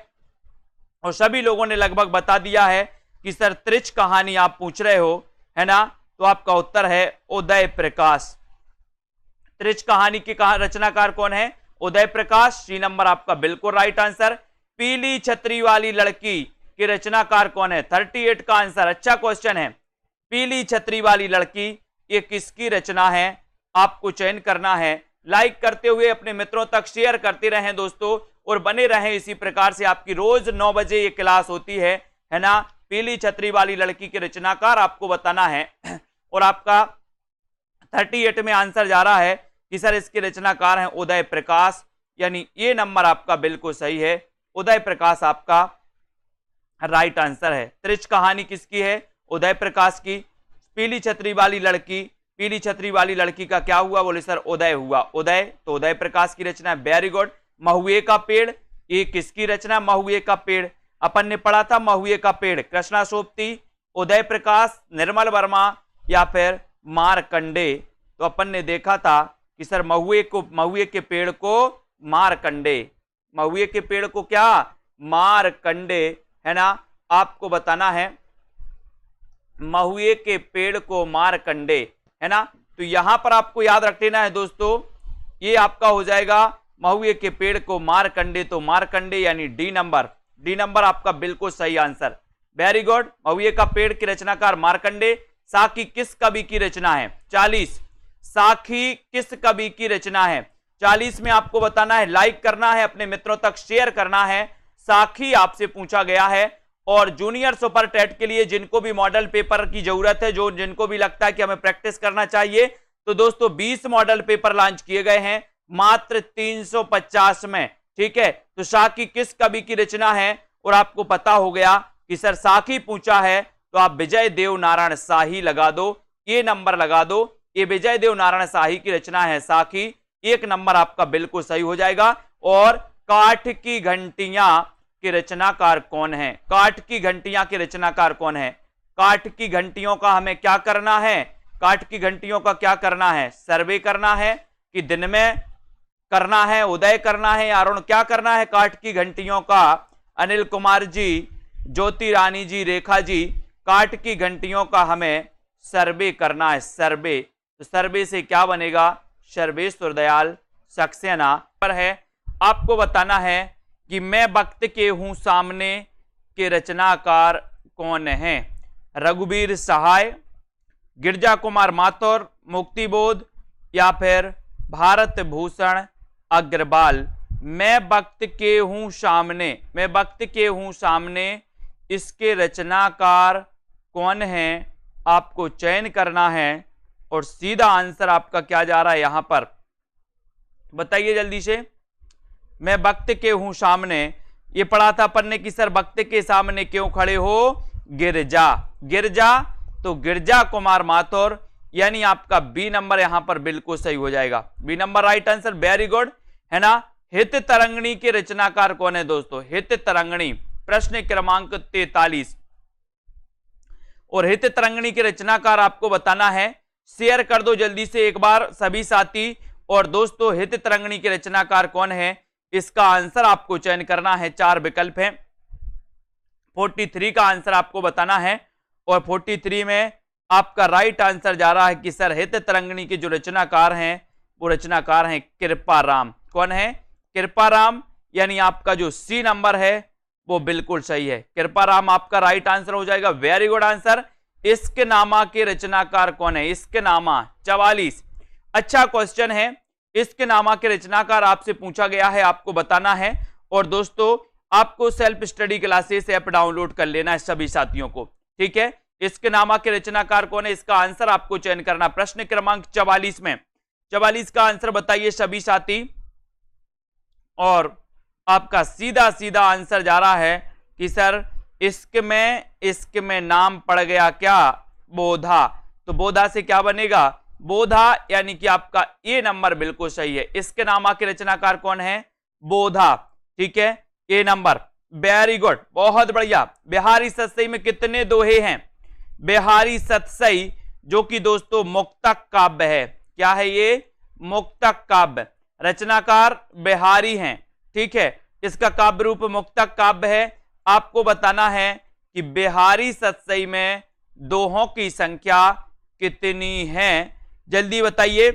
Speaker 1: और सभी लोगों ने लगभग बता दिया है कि सर त्रिछ कहानी आप पूछ रहे हो, है ना, तो आपका उत्तर है उदय प्रकाश। त्रिछ कहानी के रचनाकार कौन है? उदय प्रकाश। सी नंबर आपका बिल्कुल राइट आंसर। पीली छतरी वाली लड़की के रचनाकार कौन है? 38 का आंसर। अच्छा क्वेश्चन है। पीली छतरी वाली लड़की ये किसकी रचना है? आपको चयन करना है। लाइक करते हुए अपने मित्रों तक शेयर करते रहें दोस्तों, और बने रहें इसी प्रकार से। आपकी रोज 9 बजे ये क्लास होती है ना। पीली छतरी वाली लड़की के रचनाकार आपको बताना है और आपका 38 में आंसर जा रहा है कि सर इसके रचनाकार हैं उदय प्रकाश, यानी ये नंबर आपका बिल्कुल सही है। उदय प्रकाश आपका राइट आंसर है। त्रिछ कहानी किसकी है? उदय प्रकाश की। पीली छतरी वाली लड़की, पीली छतरी वाली लड़की का क्या हुआ? बोले सर उदय हुआ। उदय, तो उदय प्रकाश की रचना है। Very good. महुए का पेड़, ये किसकी रचना? महुए का पेड़ अपन ने पढ़ा था। महुए का पेड़ कृष्णा सोबती, उदय प्रकाश, निर्मल वर्मा या फिर मारकंडे। तो अपन ने देखा था कि सर महुए के पेड़ को मारकंडे, महुए के पेड़ को क्या? मारकंडे, है ना। आपको बताना है महुए के पेड़ को मारकंडे, है ना। तो यहां पर आपको याद रख लेना है दोस्तों, ये आपका हो जाएगा महुए के पेड़ को मारकंडे, तो मारकंडे यानी डी नंबर। डी नंबर आपका बिल्कुल सही आंसर। Very good. महुए का पेड़ के रचनाकार मारकंडे। साखी किस कवि की रचना है? 40। साखी किस कवि की रचना है? 40 में आपको बताना है। लाइक करना है, अपने मित्रों तक शेयर करना है। साखी आपसे पूछा गया है। और जूनियर सुपर टेट के लिए जिनको भी मॉडल पेपर की जरूरत है, जो जिनको भी लगता है कि हमें प्रैक्टिस करना चाहिए, तो दोस्तों 20 मॉडल पेपर लॉन्च किए गए हैं मात्र 350 में। ठीक है, तो साखी किस कवि की रचना है? और आपको पता हो गया कि सर साखी पूछा है, तो आप विजय देव नारायण शाही लगा दो, ये नंबर लगा दो। ये विजय देव नारायण शाही की रचना है साखी। एक नंबर आपका बिल्कुल सही हो जाएगा। और काठ की घंटियां के रचनाकार कौन है? काठ की घंटियां के रचनाकार कौन है? काठ की घंटियों का हमें क्या करना है? काठ की घंटियों का क्या करना है? सर्वे करना है कि दिन में करना है, उदय करना है, अरुण क्या करना है? काठ की घंटियों का अनिल कुमार जी, ज्योति रानी जी, रेखा जी, काठ की घंटियों का हमें सर्वे करना है। सर्वे, तो सर्वे से क्या बनेगा? सर्वेश्वर दयाल सक्सेना पर है। आपको बताना है कि मैं वक्त के हूं सामने के रचनाकार कौन है? रघुवीर सहाय, गिरजा कुमार माथुर, मुक्तिबोध या फिर भारत भूषण अग्रवाल। मैं वक्त के हूं सामने, मैं वक्त के हूं सामने, इसके रचनाकार कौन है? आपको चयन करना है और सीधा आंसर आपका क्या जा रहा है यहां पर? बताइए जल्दी से। मैं वक्त के हूं सामने, ये पढ़ा था अपन ने कि सर वक्त के सामने क्यों खड़े हो? गिरजा। गिरजा, तो गिरजा कुमार माथुर, यानी आपका बी नंबर यहां पर बिल्कुल सही हो जाएगा। B number right answer. Very good, है ना। हित तरंगणी के रचनाकार कौन है दोस्तों? हित तरंगणी, प्रश्न क्रमांक 43। और हित तरंगणी के रचनाकार आपको बताना है। शेयर कर दो जल्दी से एक बार सभी साथी। और दोस्तों हित तरंगणी के रचनाकार कौन है? इसका आंसर आपको चयन करना है। 4 विकल्प हैं। 43 का आंसर आपको बताना है। और 43 में आपका राइट आंसर जा रहा है कि सर हित तरंगणी के जो रचनाकार हैं वो रचनाकार हैं कृपाराम। कौन है? कृपाराम, यानी आपका जो सी नंबर है वो बिल्कुल सही है। कृपाराम आपका राइट आंसर हो जाएगा। Very good answer. इश्क नामा के रचनाकार कौन है? इश्क नामा 44। अच्छा क्वेश्चन है। इश्क नामा के रचनाकार आपसे पूछा गया है, आपको बताना है। और दोस्तों आपको self study classes app download कर लेना है सभी साथियों को। ठीक है, इश्क नामा के रचनाकार कौन है? इसका आंसर आपको चयन करना। प्रश्न क्रमांक 44 में 44 का आंसर बताइए सभी साथी। और आपका सीधा सीधा आंसर जा रहा है कि सर इश्क में नाम पड़ गया क्या? बोधा। तो बोधा से क्या बनेगा? बोधा, यानी कि आपका ए नंबर बिल्कुल सही है। इसके नामा के रचनाकार कौन है? बोधा। ठीक है, ए नंबर, वेरी गुड, बहुत बढ़िया। बिहारी सतसई में कितने दोहे हैं? बिहारी सतसई जो कि दोस्तों मुक्तक काव्य है। क्या है ये? मुक्तक काव्य। रचनाकार बिहारी हैं। ठीक है, इसका काव्य रूप मुक्तक काव्य है। आपको बताना है कि बिहारी सतसई में दोहों की संख्या कितनी है, जल्दी बताइए।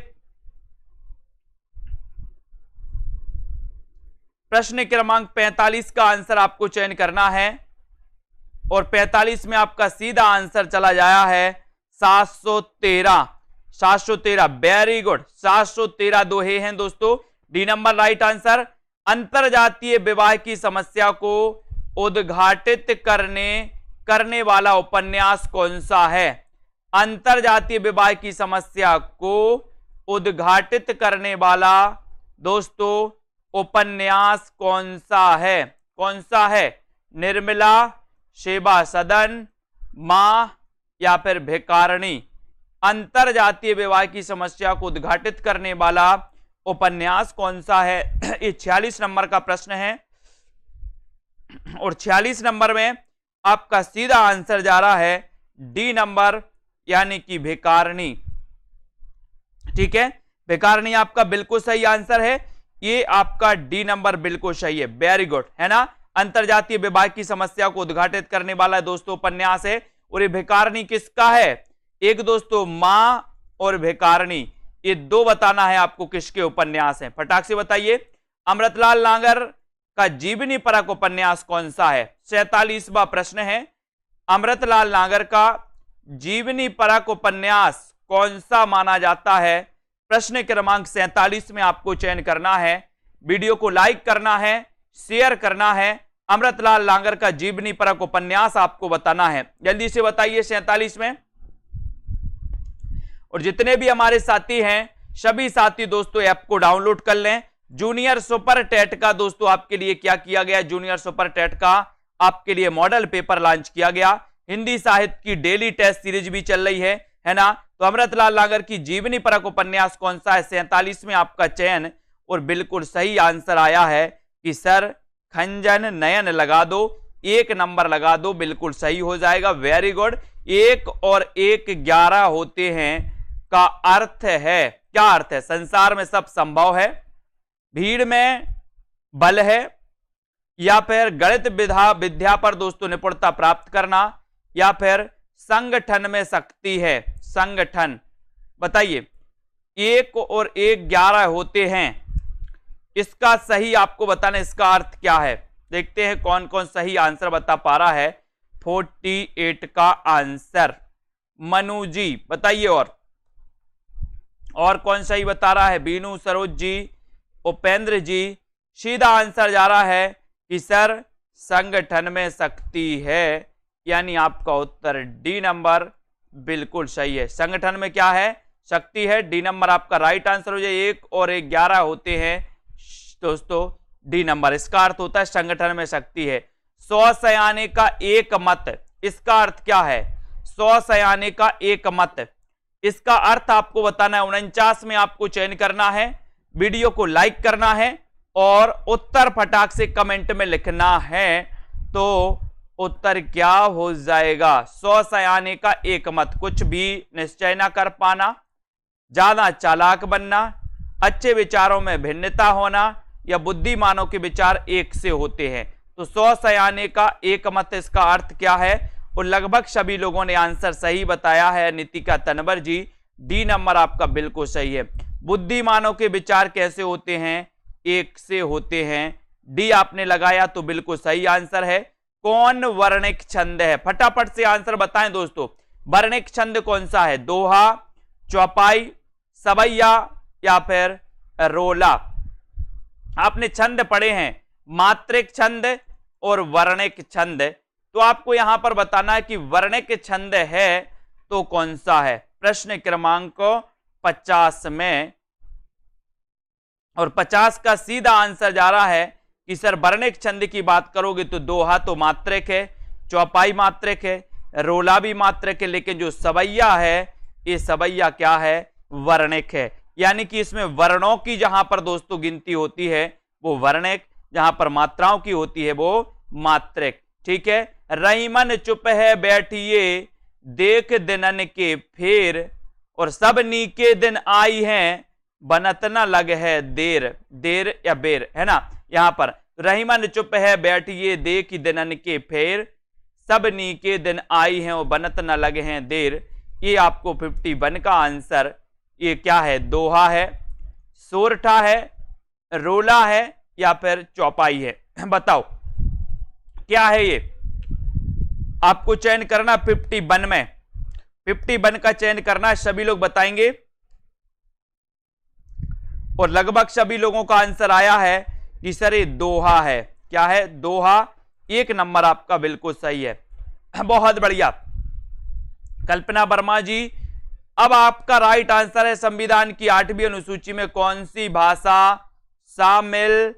Speaker 1: प्रश्न क्रमांक 45 का आंसर आपको चयन करना है और 45 में आपका सीधा आंसर चला जाया है 713। 713, वेरी गुड, 713 दोहे हैं दोस्तों। D number right answer. अंतरजातीय विवाह की समस्या को उद्घाटित करने वाला उपन्यास कौन सा है? अंतरजातीय विवाह की समस्या को उद्घाटित करने वाला दोस्तों उपन्यास कौन सा है? कौन सा है? निर्मला, सेवा सदन, मां या फिर भिखारिणी? अंतरजातीय विवाह की समस्या को उद्घाटित करने वाला उपन्यास कौन सा है? ये 46 नंबर का प्रश्न है और 46 नंबर में आपका सीधा आंसर जा रहा है डी नंबर, यानी कि भिखारिणी। ठीक है, भिखारिणी आपका बिल्कुल सही आंसर है। ये आपका डी नंबर बिल्कुल सही है, वेरी गुड, है ना। अंतरजातीय विवाह की समस्या को उद्घाटित करने वाला दोस्तों उपन्यास है। और ये भिखारिणी किसका है? एक दोस्तों मां और भिखारिणी, ये दो बताना है आपको किसके उपन्यास हैं, फटाक से बताइए। अमृतलाल नागर का जीवनी परक उपन्यास कौन सा है? 47वां प्रश्न है। अमृतलाल नागर का जीवनी परक उपन्यास कौन सा माना जाता है? प्रश्न क्रमांक 47 में आपको चयन करना है। वीडियो को लाइक करना है, शेयर करना है। अमृतलाल नागर का जीवनी परक उपन्यास आपको बताना है, जल्दी से बताइए 47 में। और जितने भी हमारे साथी हैं, सभी साथी दोस्तों ऐप को डाउनलोड कर लें। जूनियर सुपर टेट का दोस्तों आपके लिए क्या किया गया? जूनियर सुपर टेट का आपके लिए मॉडल पेपर लॉन्च किया गया। हिंदी साहित्य की डेली टेस्ट सीरीज भी चल रही है ना। तो अमृतलाल नागर की जीवनी परक उपन्यास कौन सा है? 47 में आपका चयन और बिल्कुल सही आंसर आया है कि सर खंजन नयन लगा दो, 1 नंबर लगा दो, बिल्कुल सही हो जाएगा, वेरी गुड। 1 और 1 11 होते हैं का अर्थ है, क्या अर्थ है? संसार में सब संभव है, भीड़ में बल है, या फिर गणित विद्या पर दोस्तों निपुणता प्राप्त करना, या फिर संगठन में शक्ति है। संगठन, बताइए। 1 और 1 11 होते हैं, इसका सही आपको बताना, इसका अर्थ क्या है? देखते हैं कौन कौन सही आंसर बता पा रहा है। 48 का आंसर मनु जी बताइए। और कौन सही बता रहा है? बीनू, सरोज जी, उपेंद्र जी। सीधा आंसर जा रहा है कि सर संगठन में शक्ति है, यानी आपका उत्तर डी नंबर बिल्कुल सही है। संगठन में क्या है? शक्ति है। डी नंबर आपका राइट आंसर हो जाए। 1 और 1 11 होते हैं दोस्तों, डी नंबर, इसका अर्थ होता है संगठन में शक्ति है। 100 सयाने का एक मत, इसका अर्थ क्या है? 100 सयाने का एक मत, इसका अर्थ आपको बताना है। 49 में आपको चयन करना है, वीडियो को लाइक करना है और उत्तर फटाक से कमेंट में लिखना है। तो उत्तर क्या हो जाएगा? 100 सयाने का एक मत। कुछ भी निश्चय ना कर पाना, ज्यादा चालाक बनना, अच्छे विचारों में भिन्नता होना, या बुद्धिमानों के विचार एक से होते हैं। तो 100 सयाने का एक मत, इसका अर्थ क्या है? और लगभग सभी लोगों ने आंसर सही बताया है। नितिका तनवर जी, डी नंबर आपका बिल्कुल सही है। बुद्धिमानों के विचार कैसे होते हैं? एक से होते हैं। डी आपने लगाया तो बिल्कुल सही आंसर है। कौन वर्णिक छंद है? फटाफट से आंसर बताएं दोस्तों। वर्णिक छंद कौन सा है? दोहा, चौपाई, सवैया या फिर रोला? आपने छंद पढ़े हैं, मात्रिक छंद और वर्णिक छंद, तो आपको यहां पर बताना है कि वर्णिक छंद है तो कौन सा है। प्रश्न क्रमांक 50 में, और 50 का सीधा आंसर जा रहा है कि सर वर्णिक छंद की बात करोगे तो दोहा तो मात्रिक है, चौपाई मात्रिक है, रोला भी मात्रिक है, लेकिन जो सवैया है, ये सवैया क्या है? वर्णिक है, यानी कि इसमें वर्णों की जहां पर दोस्तों गिनती होती है वो वर्णिक, जहां पर मात्राओं की होती है वो मात्रिक। ठीक है, रहीमन चुप है बैठिए देख दिनन के फेर, और सब नीके दिन आई हैं बनत न लग है देर, देर या बेर है ना। यहां पर रहीमन चुप है बैठिए देख दिनन के फेर, सब नीके दिन आई हैं और बनत न लगे हैं देर। ये आपको 51 का आंसर ये क्या है, दोहा है, सोरठा है, रोला है या फिर चौपाई है, बताओ क्या है ये। आपको चयन करना 51 में, 51 का चयन करना, सभी लोग बताएंगे और लगभग सभी लोगों का आंसर आया है कि सर ये दोहा है। क्या है, दोहा। 1 नंबर आपका बिल्कुल सही है, बहुत बढ़िया कल्पना वर्मा जी। अब आपका राइट आंसर है संविधान की 8वीं अनुसूची में कौन सी भाषा शामिल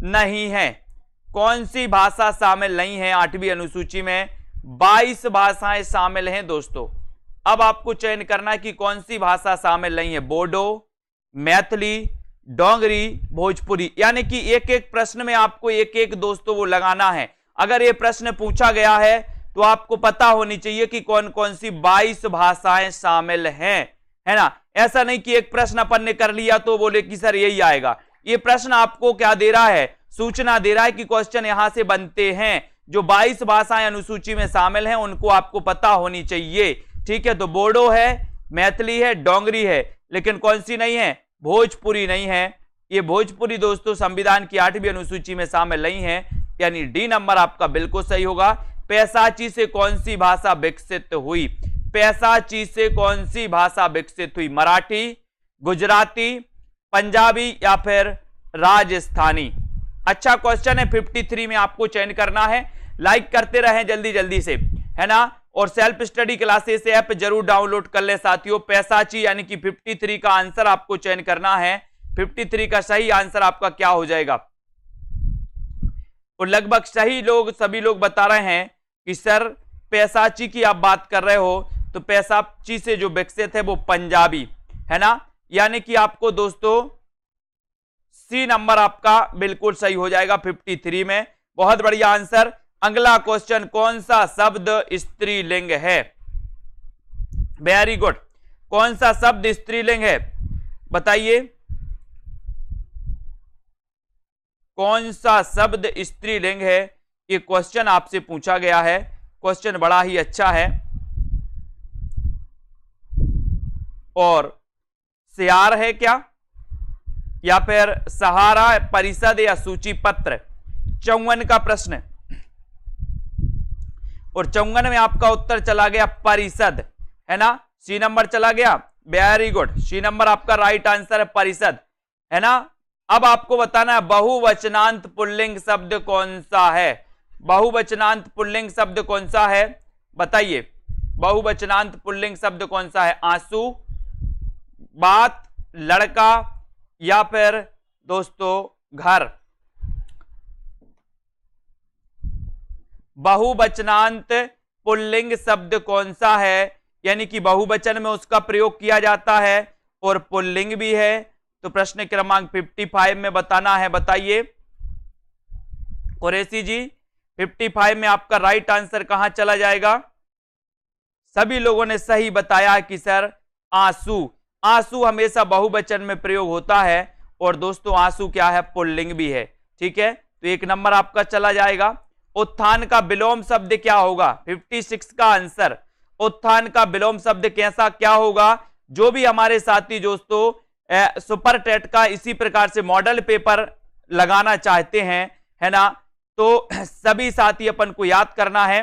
Speaker 1: नहीं है, कौन सी भाषा शामिल नहीं है 8वीं अनुसूची में। 22 भाषाएं शामिल हैं दोस्तों। अब आपको चयन करना है कि कौन सी भाषा शामिल नहीं है, बोडो, मैथिली, डोंगरी, भोजपुरी, यानी कि एक एक प्रश्न में आपको एक एक दोस्तों वो लगाना है। अगर ये प्रश्न पूछा गया है तो आपको पता होनी चाहिए कि कौन कौन सी 22 भाषाएं शामिल हैं, है ना। ऐसा नहीं कि एक प्रश्न अपन ने कर लिया तो बोले कि सर यही आएगा। ये प्रश्न आपको क्या दे रहा है, सूचना दे रहा है कि क्वेश्चन यहां से बनते हैं। जो 22 भाषाएं अनुसूची में शामिल हैं उनको आपको पता होनी चाहिए। ठीक है, तो बोडो है, मैथिली है, डोंगरी है, लेकिन कौन सी नहीं है, भोजपुरी नहीं है। ये भोजपुरी दोस्तों संविधान की 8वीं अनुसूची में शामिल नहीं है, यानी डी नंबर आपका बिल्कुल सही होगा। पैसाची से कौन सी भाषा विकसित हुई, पैसाची से कौन सी भाषा विकसित हुई, मराठी, गुजराती, पंजाबी या फिर राजस्थानी। अच्छा क्वेश्चन है, 53 में आपको चयन करना है। लाइक करते रहें जल्दी जल्दी से, है ना, और सेल्फ स्टडी क्लासेस ऐप जरूर डाउनलोड कर ले साथियों। पैसाची यानी कि 53 का आंसर आपको चयन करना है। 53 का सही आंसर आपका क्या हो जाएगा, और लगभग सही लोग सभी लोग बता रहे हैं कि सर पैसाची की आप बात कर रहे हो तो पैसाची से जो विकसित है वो पंजाबी है ना, यानी कि आपको दोस्तों सी नंबर आपका बिल्कुल सही हो जाएगा 53 में। बहुत बढ़िया आंसर। अगला क्वेश्चन, कौन सा शब्द स्त्रीलिंग है, वेरी गुड, कौन सा शब्द स्त्रीलिंग है बताइए, कौन सा शब्द स्त्रीलिंग है। ये क्वेश्चन आपसे पूछा गया है, क्वेश्चन बड़ा ही अच्छा है। और सियार है क्या, या फिर सहारा, परिषद या सूची पत्र। 54 का प्रश्न, और 54 में आपका उत्तर चला गया परिषद, है ना, सी नंबर चला गया, वेरी गुड, सी नंबर आपका राइट आंसर है परिषद, है ना। अब आपको बताना है बहुवचनांत पुल्लिंग शब्द कौन सा है, बहुवचनांत पुल्लिंग शब्द कौन सा है बताइए, बहुवचनांत पुल्लिंग शब्द कौन सा है, आंसू, बात, लड़का या फिर दोस्तों घर। बहुवचनांत पुल्लिंग शब्द कौन सा है, यानी कि बहुवचन में उसका प्रयोग किया जाता है और पुल्लिंग भी है। तो प्रश्न क्रमांक 55 में बताना है, बताइए कुरैशी जी। 55 में आपका राइट आंसर कहां चला जाएगा, सभी लोगों ने सही बताया कि सर आंसू, आंसू हमेशा बहुवचन में प्रयोग होता है और दोस्तों आंसू क्या है, पुल्लिंग भी है। ठीक है, तो 1 नंबर आपका चला जाएगा। उत्थान का विलोम शब्द क्या होगा, 56 का आंसर, उत्थान का विलोम शब्द कैसा क्या होगा। जो भी हमारे साथी दोस्तों सुपर टेट का इसी प्रकार से मॉडल पेपर लगाना चाहते हैं, है ना, तो सभी साथी अपन को याद करना है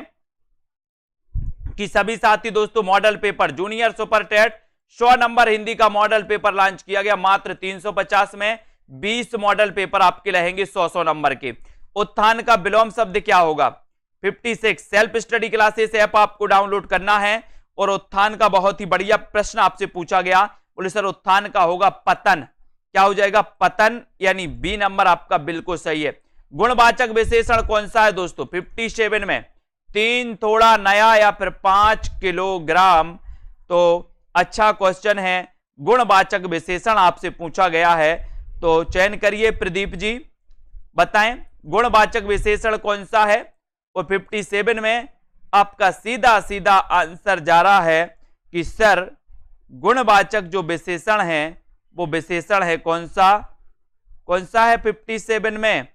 Speaker 1: कि सभी साथी दोस्तों model paper junior super TET 100 number Hindi का मॉडल पेपर लॉन्च किया गया मात्र 350 में। 20 मॉडल पेपर आपके रहेंगे 100 नंबर के। उत्थान का विलोम शब्द क्या होगा, 56 सेल्फ स्टडी क्लासेस ऐप आपको डाउनलोड करना है। और उत्थान का बहुत ही बढ़िया प्रश्न आपसे पूछा गया, बोले सर उत्थान का होगा पतन, क्या हो जाएगा, पतन, यानी बी नंबर आपका बिल्कुल सही है। गुणवाचक विशेषण कौन सा है दोस्तों, 57 में 3 थोड़ा नया या फिर 5 किलोग्राम। तो अच्छा क्वेश्चन है, गुणवाचक विशेषण आपसे पूछा गया है, तो चयन करिए प्रदीप जी, बताएं गुणवाचक विशेषण कौन सा है। और 57 में आपका सीधा सीधा आंसर जा रहा है कि सर गुणवाचक जो विशेषण है वो विशेषण है कौन सा, कौन सा है 57 में,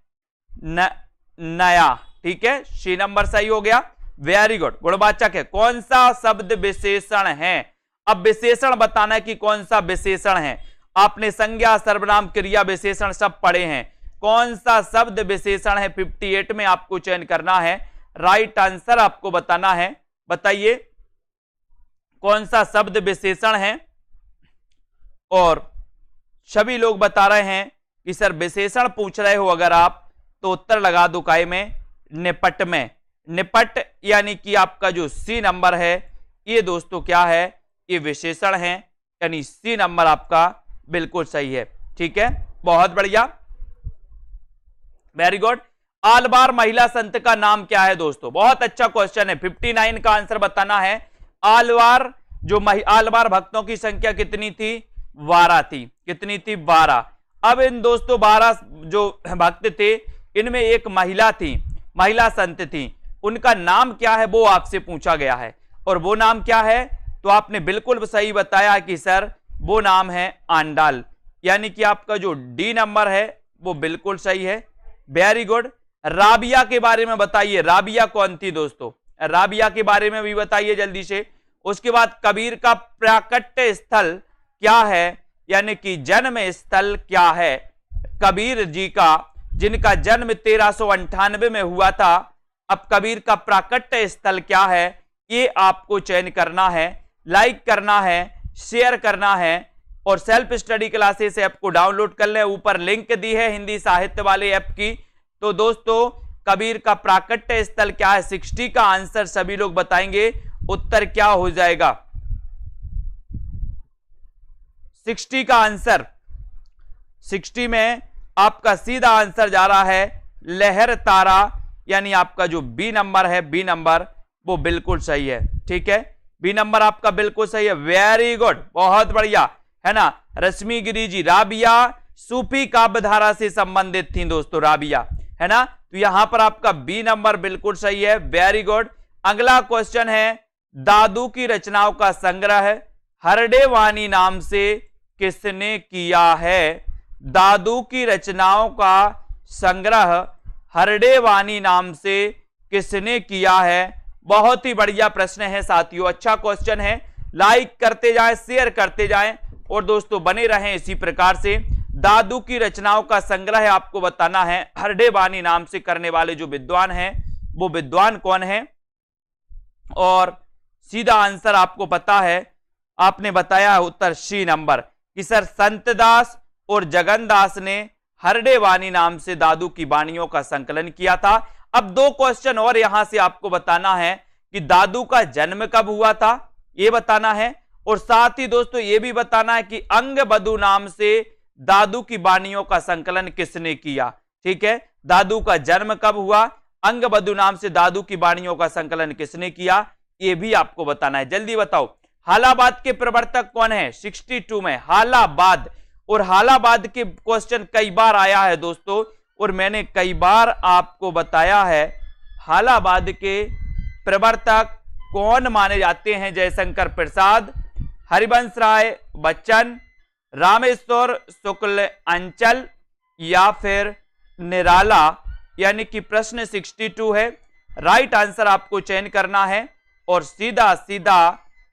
Speaker 1: नया। ठीक है, सी नंबर सही हो गया, वेरी गुड। गुणवाचक है, कौन सा शब्द विशेषण है। अब विशेषण बताना है कि कौन सा विशेषण है। आपने संज्ञा, सर्वनाम, क्रिया, विशेषण सब पढ़े हैं, कौन सा शब्द विशेषण है 58 में आपको चयन करना है, राइट आंसर आपको बताना है। बताइए कौन सा शब्द विशेषण है। और सभी लोग बता रहे हैं कि सर विशेषण पूछ रहे हो अगर आप, तो उत्तर लगा दो काय में, निपट में। निपट यानी कि आपका जो सी नंबर है ये दोस्तों क्या है, ये विशेषण है, यानी सी नंबर आपका बिल्कुल सही है। ठीक है, बहुत बढ़िया, वेरी गुड। आलवार महिला संत का नाम क्या है दोस्तों, बहुत अच्छा क्वेश्चन है। 59 का आंसर बताना है। आलवार जो आलवार भक्तों की संख्या कितनी थी, 12 थी। कितनी थी, 12। अब इन दोस्तों 12 जो भक्त थे इनमें एक महिला थी, महिला संत थी, उनका नाम क्या है वो आपसे पूछा गया है। और वो नाम क्या है, तो आपने बिल्कुल सही बताया कि सर वो नाम है आंडाल, यानी कि आपका जो डी नंबर है वो बिल्कुल सही है, वेरी गुड। राबिया के बारे में बताइए, राबिया कौन थी दोस्तों, राबिया के बारे में भी बताइए जल्दी से। उसके बाद कबीर का प्राकट्य स्थल क्या है, यानी कि जन्म स्थल क्या है कबीर जी का, जिनका जन्म 1398 में हुआ था। अब कबीर का प्राकट्य स्थल क्या है ये आपको चयन करना है, लाइक करना है, शेयर करना है। और सेल्फ स्टडी क्लासेस ऐप को डाउनलोड कर लें, ऊपर लिंक दी है हिंदी साहित्य वाले ऐप की। तो दोस्तों कबीर का प्राकट्य स्थल क्या है, 60 का आंसर सभी लोग बताएंगे, उत्तर क्या हो जाएगा 60 का आंसर। 60 में आपका सीधा आंसर जा रहा है लहर तारा, यानी आपका जो बी नंबर है, बी नंबर वो बिल्कुल सही है। ठीक है, बी नंबर आपका बिल्कुल सही है, वेरी गुड, बहुत बढ़िया, है ना। रश्मि गिरी जी, राबिया सूफी काव्यधारा से संबंधित थी दोस्तों, राबिया, है ना। तो यहां पर आपका बी नंबर बिल्कुल सही है, वेरी गुड। अगला क्वेश्चन है, दादू की रचनाओं का संग्रह हरडे वाणी नाम से किसने किया है। दादू की रचनाओं का संग्रह हरडे वाणी नाम से किसने किया है। बहुत ही बढ़िया प्रश्न है साथियों, अच्छा क्वेश्चन है। लाइक करते जाएं, शेयर करते जाएं और दोस्तों बने रहें इसी प्रकार से। दादू की रचनाओं का संग्रह आपको बताना है, हरडे वाणी नाम से करने वाले जो विद्वान हैं वो विद्वान कौन है। और सीधा आंसर आपको पता है, आपने बताया है उत्तर सी नंबर कि सर संतदास और जगनदास ने हरडे वाणी नाम से दादू की वाणियों का संकलन किया था। अब दो क्वेश्चन और यहां से आपको बताना है कि दादू का जन्म कब हुआ था ये बताना है, और साथ ही दोस्तों ये भी बताना है कि अंगबधु नाम से दादू की वाणियों का संकलन किसने किया। ठीक है, दादू का जन्म कब हुआ, अंगबधु नाम से दादू की वाणियों का संकलन किसने किया, ये भी आपको बताना है। जल्दी बताओ, हालाबाद के प्रवर्तक कौन है 62 में, हालाबाद। और हालाबाद के क्वेश्चन कई बार आया है दोस्तों, और मैंने कई बार आपको बताया है हालाबाद के प्रवर्तक कौन माने जाते हैं, जयशंकर प्रसाद, हरिवंश राय बच्चन, रामेश्वर शुक्ल अंचल या फिर निराला। यानी कि प्रश्न 62 है, राइट आंसर आपको चयन करना है। और सीधा सीधा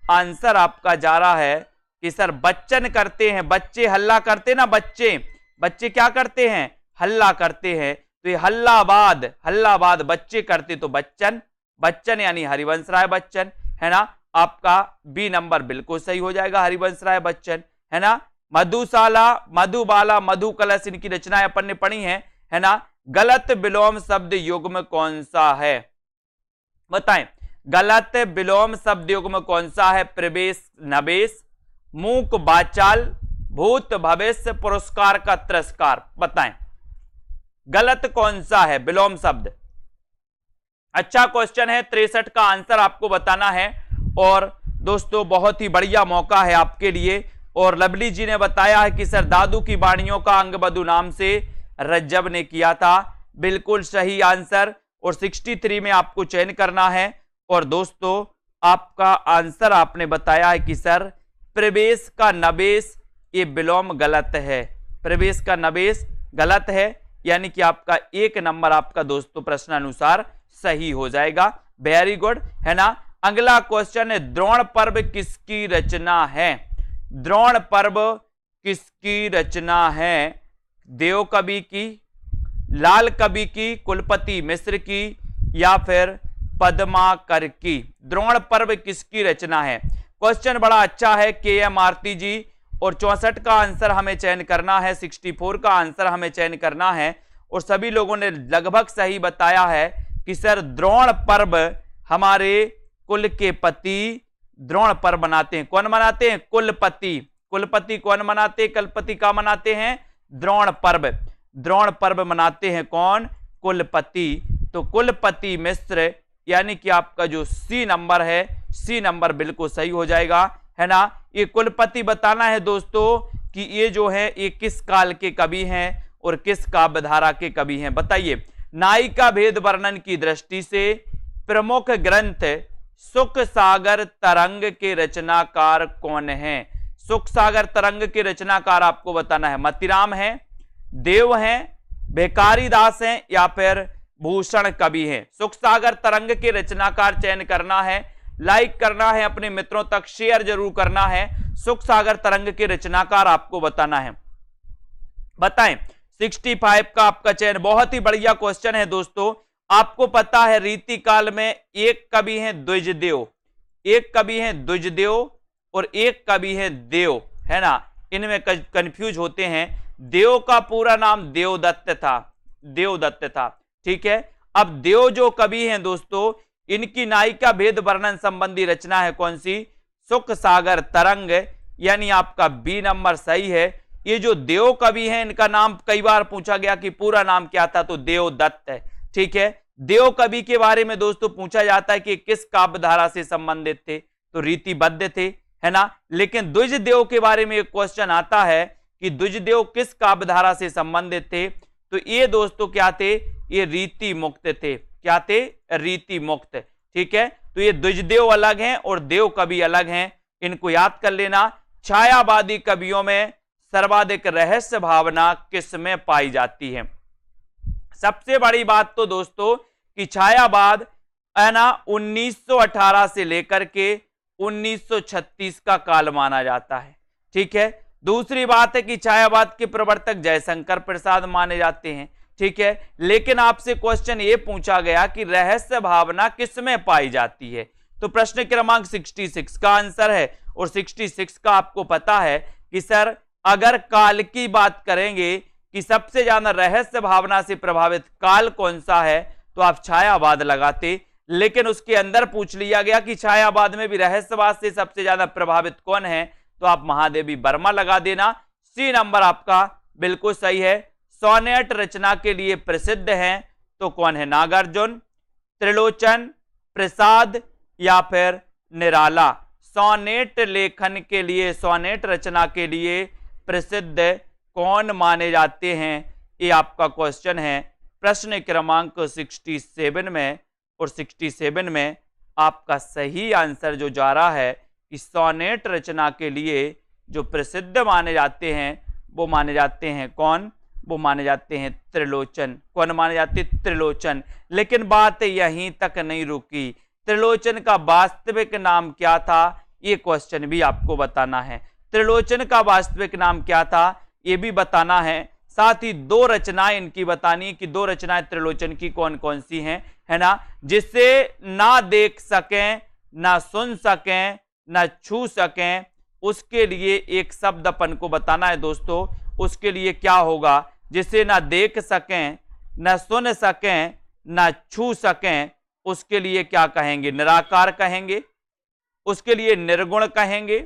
Speaker 1: आंसर आपका जा रहा है कि सर बच्चन करते हैं, बच्चे हल्ला करते ना, बच्चे क्या करते हैं, हल्ला करते हैं। तो ये हल्लाबाद, हल्लाबाद बच्चे करते तो बच्चन, बच्चन यानी हरिवंश राय बच्चन, है ना। आपका बी नंबर बिल्कुल सही हो जाएगा, हरिवंश राय बच्चन, है ना। मधुशाला, मधुबाला, मधु कलश इनकी रचनाएं अपन ने पढ़ी हैं, है ना। गलत विलोम शब्द युग्म कौन सा है, बताएं। गलत विलोम शब्द युग्म कौन सा है, प्रवेश नवेश, मूक बाचाल, भूत भविष्य, पुरस्कार का तिरस्कार, बताएं गलत कौन सा है विलोम शब्द। अच्छा क्वेश्चन है, 63 का आंसर आपको बताना है। और दोस्तों बहुत ही बढ़िया मौका है आपके लिए, और लवली जी ने बताया है कि सर दादू की वाणियों का अंगबधु नाम से रज्जब ने किया था। बिल्कुल सही आंसर। और 63 में आपको चयन करना है। और दोस्तों आपका आंसर आपने बताया है कि सर प्रवेश का नवेश, ये विलोम गलत है। प्रवेश का नवेश गलत है, यानी कि आपका 1 नंबर आपका दोस्तों प्रश्नानुसार सही हो जाएगा। वेरी गुड, है ना। अगला क्वेश्चन है, द्रोण पर्व किसकी रचना है? द्रोण पर्व किसकी रचना है? देव कवि की, लाल कवि की, कुलपति मिश्र की, या फिर पद्माकर की? द्रोण पर्व किसकी रचना है? क्वेश्चन बड़ा अच्छा है KM आरती जी। और 64 का आंसर हमें चयन करना है, 64 का आंसर हमें चयन करना है। और सभी लोगों ने लगभग सही बताया है कि सर द्रोण पर्व हमारे कुल के पति द्रोण पर्व मनाते हैं। कौन मनाते हैं? कुलपति। कुलपति कौन मनाते हैं? कुलपति का मनाते हैं? द्रोण पर्व। द्रोण पर्व मनाते हैं कौन? कुलपति। तो कुलपति मिश्र, यानी कि आपका जो C नंबर है, C नंबर बिल्कुल सही हो जाएगा, है ना। ये कुलपति बताना है दोस्तों कि ये जो है ये किस काल के कवि हैं और किस काव्य धारा के कवि हैं, बताइए। नायिका भेद वर्णन की दृष्टि से प्रमुख ग्रंथ सुख सागर तरंग के रचनाकार कौन है? सुख सागर तरंग के रचनाकार आपको बताना है। मतीराम है, देव हैं, भिखारी दास हैं, या फिर भूषण कवि हैं। सुख सागर तरंग के रचनाकार चयन करना है, लाइक करना है, अपने मित्रों तक शेयर जरूर करना है। सुख सागर तरंग के रचनाकार आपको बताना है, बताएं। 65 का आपका चयन। बहुत ही बढ़िया क्वेश्चन है दोस्तों। आपको पता है रीति काल में एक कवि है द्विजदेव, एक कवि है द्विजदेव और एक कवि है देव, है ना। इनमें कंफ्यूज होते हैं। देव का पूरा नाम देवदत्त था, देवदत्त था, ठीक है। अब देव जो कवि हैं दोस्तों, इनकी नायिका भेद वर्णन संबंधी रचना है कौन सी? सुख सागर तरंग, यानी आपका B नंबर सही है। ये जो देव कवि हैं इनका नाम कई बार पूछा गया कि पूरा नाम क्या था, तो देवदत्त है, ठीक है। देव कवि के बारे में दोस्तों पूछा जाता है कि किस काव्य धारा से संबंधित थे, तो रीतिबद्ध थे, है ना। लेकिन द्विजदेव के बारे में एक क्वेश्चन आता है कि द्विजदेव किस काव्य धारा से संबंधित थे, तो ये दोस्तों क्या थे? ये रीति मुक्त थे। क्या थे? रीति मुक्त, ठीक है। तो ये द्विजदेव अलग हैं और देव कवि अलग हैं, इनको याद कर लेना। छायावादी कवियों में सर्वाधिक रहस्य भावना किसमें पाई जाती है? सबसे बड़ी बात तो दोस्तों कि छायावाद है ना 1918 से लेकर के 1936 का काल माना जाता है, ठीक है। दूसरी बात है कि छायावाद के प्रवर्तक जयशंकर प्रसाद माने जाते हैं, ठीक है। लेकिन आपसे क्वेश्चन ये पूछा गया कि रहस्य भावना किसमें पाई जाती है, तो प्रश्न क्रमांक 66 का आंसर है। और 66 का आपको पता है कि सर अगर काल की बात करेंगे कि सबसे ज्यादा रहस्य भावना से प्रभावित काल कौन सा है, तो आप छायावाद लगाते। लेकिन उसके अंदर पूछ लिया गया कि छायावाद में भी रहस्यवाद से सबसे ज्यादा प्रभावित कौन है, तो आप महादेवी वर्मा लगा देना। C नंबर आपका बिल्कुल सही है। सोनेट रचना के लिए प्रसिद्ध हैं, तो कौन है? नागार्जुन, त्रिलोचन, प्रसाद, या फिर निराला? सोनेट लेखन के लिए, सोनेट रचना के लिए प्रसिद्ध कौन माने जाते हैं, ये आपका क्वेश्चन है प्रश्न क्रमांक 67 में। और 67 में आपका सही आंसर जो जा रहा है कि सोनेट रचना के लिए जो प्रसिद्ध माने जाते हैं वो माने जाते हैं कौन? वो माने जाते हैं त्रिलोचन। कौन माने जाते हैं? त्रिलोचन। लेकिन बात यहीं तक नहीं रुकी। त्रिलोचन का वास्तविक नाम क्या था, ये क्वेश्चन भी आपको बताना है। त्रिलोचन का वास्तविक नाम क्या था, ये भी बताना है। साथ ही 2 रचनाएं इनकी बतानी कि 2 रचनाएं त्रिलोचन की कौन कौन सी हैं, है ना, जिससे ना देख सकें, ना सुन सकें, ना छू सकें, उसके लिए एक शब्द अपन को बताना है दोस्तों। उसके लिए क्या होगा? जिसे ना देख सकें, ना सुन सकें, ना छू सकें, उसके लिए क्या कहेंगे? निराकार कहेंगे, उसके लिए निर्गुण कहेंगे,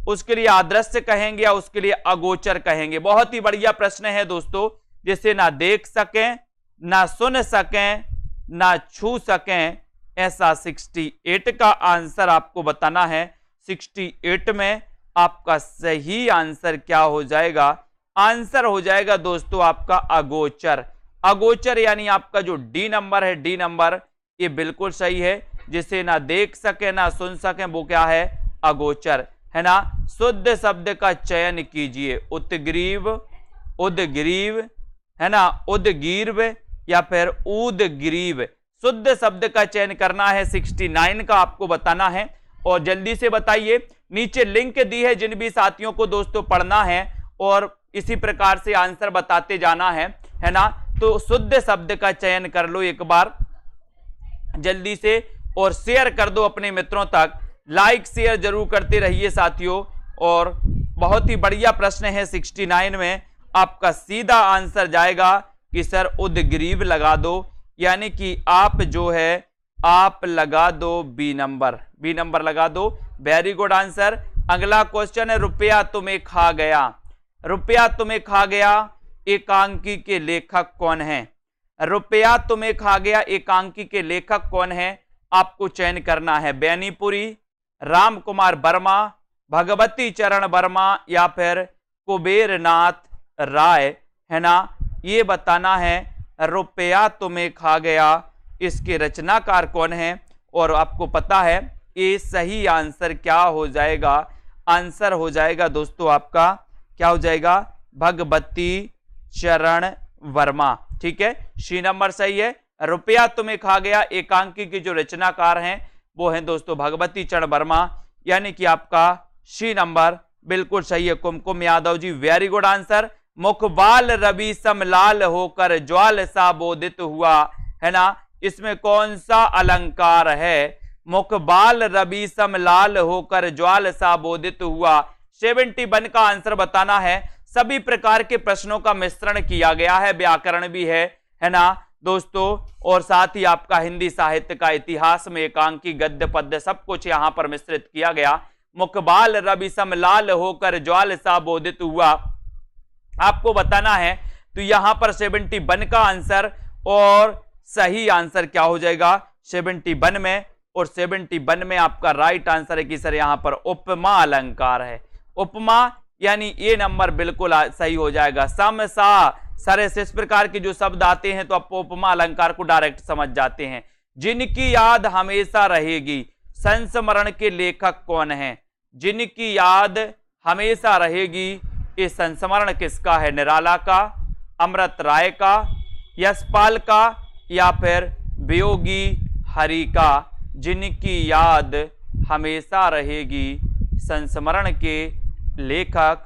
Speaker 1: उसके लिए अदृश्य कहेंगे, या उसके लिए अगोचर कहेंगे? बहुत ही बढ़िया प्रश्न है दोस्तों। जिसे ना देख सकें, ना सुन सकें, ना छू सकें, ऐसा 68 का आंसर आपको बताना है। 68 में आपका सही आंसर क्या हो जाएगा? आंसर हो जाएगा दोस्तों आपका अगोचर। अगोचर यानी आपका जो डी नंबर है, डी नंबर, ये बिल्कुल सही है। जिसे ना देख सके ना सुन सके वो क्या है? अगोचर, है ना। शुद्ध शब्द का चयन कीजिए। उत्ग्रीव, उदग्रीव, है ना, उदगीर्व या फिर उदग्रीव। शुद्ध शब्द का चयन करना है। 69 का आपको बताना है और जल्दी से बताइए। नीचे लिंक दी है, जिन भी साथियों को दोस्तों पढ़ना है और इसी प्रकार से आंसर बताते जाना है ना। तो शुद्ध शब्द का चयन कर लो एक बार जल्दी से और शेयर कर दो अपने मित्रों तक। लाइक शेयर जरूर करते रहिए साथियों। और बहुत ही बढ़िया प्रश्न है 69 में। आपका सीधा आंसर जाएगा कि सर उदग्रीव लगा दो, यानी कि आप जो है आप लगा दो बी नंबर, बी नंबर लगा दो। Very good answer. अगला क्वेश्चन है, रुपया तुम्हें खा गया। रुपया तुम्हें खा गया एकांकी के लेखक कौन है? रुपया तुम्हें खा गया एकांकी के लेखक कौन है? आपको चयन करना है। बेनीपुरी, राम कुमार वर्मा, भगवती चरण वर्मा या फिर कुबेरनाथ राय, है ना। ये बताना है रुपया तुम्हें खा गया इसके रचनाकार कौन है। और आपको पता है ये सही आंसर क्या हो जाएगा? आंसर हो जाएगा दोस्तों आपका क्या हो जाएगा? भगवती चरण वर्मा। ठीक है, सी नंबर सही है। रुपया तुम्हें खा गया एकांकी के जो रचनाकार हैं वो हैं दोस्तों भगवती चरण वर्मा, यानी कि आपका सी नंबर बिल्कुल सही है। कुमकुम Yadav ji, very good answer. मुखबाल Ravi Samlal होकर ज्वाल सा बोधित हुआ, है ना। इसमें कौन सा अलंकार है? मुखबाल रवि समलाल होकर ज्वाल सा बोधित हुआ। 71 का आंसर बताना है। सभी प्रकार के प्रश्नों का मिश्रण किया गया है, व्याकरण भी है ना दोस्तों। और साथ ही आपका हिंदी साहित्य का इतिहास में एकांकी गद्य पद्य सब कुछ यहां पर मिश्रित किया गया। मुखबाल रवि समलाल होकर ज्वाल सा बोधित हुआ आपको बताना है। तो यहां पर 71 का आंसर और सही आंसर क्या हो जाएगा 71 में? और 71 में आपका राइट आंसर है कि सर यहां पर उपमा अलंकार है। उपमा यानी ये नंबर बिल्कुल सही हो जाएगा। सम, सा, सरस, इस प्रकार के जो शब्द आते हैं तो आप उपमा अलंकार को डायरेक्ट समझ जाते हैं। जिनकी याद हमेशा रहेगी, संस्मरण के लेखक कौन है? जिनकी याद हमेशा रहेगी, ये संस्मरण किसका है? निराला का, अमृत राय का, यशपाल का या फिर वियोगी हरि का? जिनकी याद हमेशा रहेगी, संस्मरण के लेखक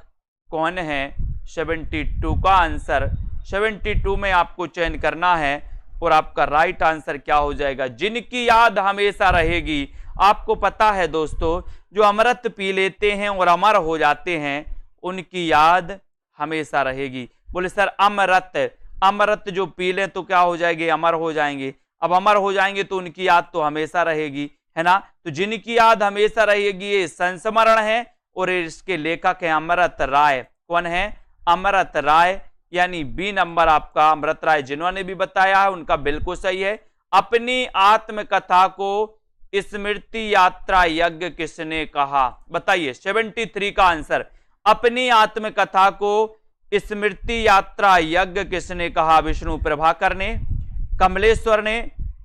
Speaker 1: कौन है? 72 का आंसर। 72 में आपको चयन करना है और आपका राइट आंसर क्या हो जाएगा? जिनकी याद हमेशा रहेगी। आपको पता है दोस्तों, जो अमृत पी लेते हैं और अमर हो जाते हैं उनकी याद हमेशा रहेगी। बोले सर अमृत, अमृत जो पी लें तो क्या हो जाएंगे? अमर हो जाएंगे। अब अमर हो जाएंगे तो उनकी याद तो हमेशा रहेगी, है ना। तो जिनकी याद हमेशा रहेगी ये संस्मरण है और इसके लेखक है अमृत राय। कौन है? अमृत राय, यानी बी नंबर आपका अमृत राय जिन्होंने भी बताया है उनका बिल्कुल सही है। अपनी आत्मकथा को स्मृति यात्रा यज्ञ किसने कहा? बताइए 73 का आंसर। अपनी आत्मकथा को स्मृति यात्रा यज्ञ किसने कहा? विष्णु प्रभाकर ने, कमलेश्वर ने,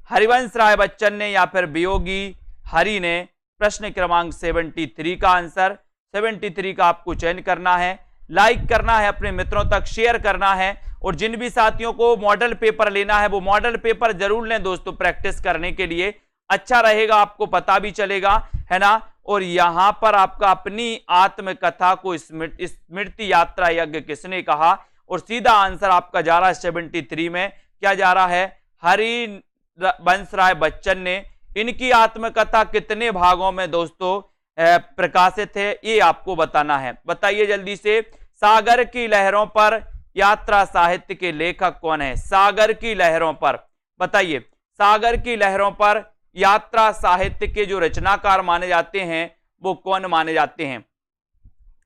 Speaker 1: हरिवंश राय बच्चन ने या फिर वियोगी हरि ने? प्रश्न क्रमांक 73 का आंसर। 73 का आपको चयन करना है, लाइक करना है, अपने मित्रों तक शेयर करना है। और जिन भी साथियों को मॉडल पेपर लेना है वो मॉडल पेपर जरूर लें दोस्तों, प्रैक्टिस करने के लिए अच्छा रहेगा, आपको पता भी चलेगा, है ना। और यहां पर आपका अपनी आत्मकथा को स्मृति यात्रा यज्ञ किसने कहा? और सीधा आंसर आपका जा रहा है 73 में। क्या जा रहा है? हरिवंश राय बच्चन ने। इनकी आत्मकथा कितने भागों में दोस्तों प्रकाशित है ये आपको बताना है। बताइए जल्दी से। सागर की लहरों पर यात्रा साहित्य के लेखक कौन है? सागर की लहरों पर बताइए। सागर की लहरों पर यात्रा साहित्य के जो रचनाकार माने जाते हैं वो कौन माने जाते हैं?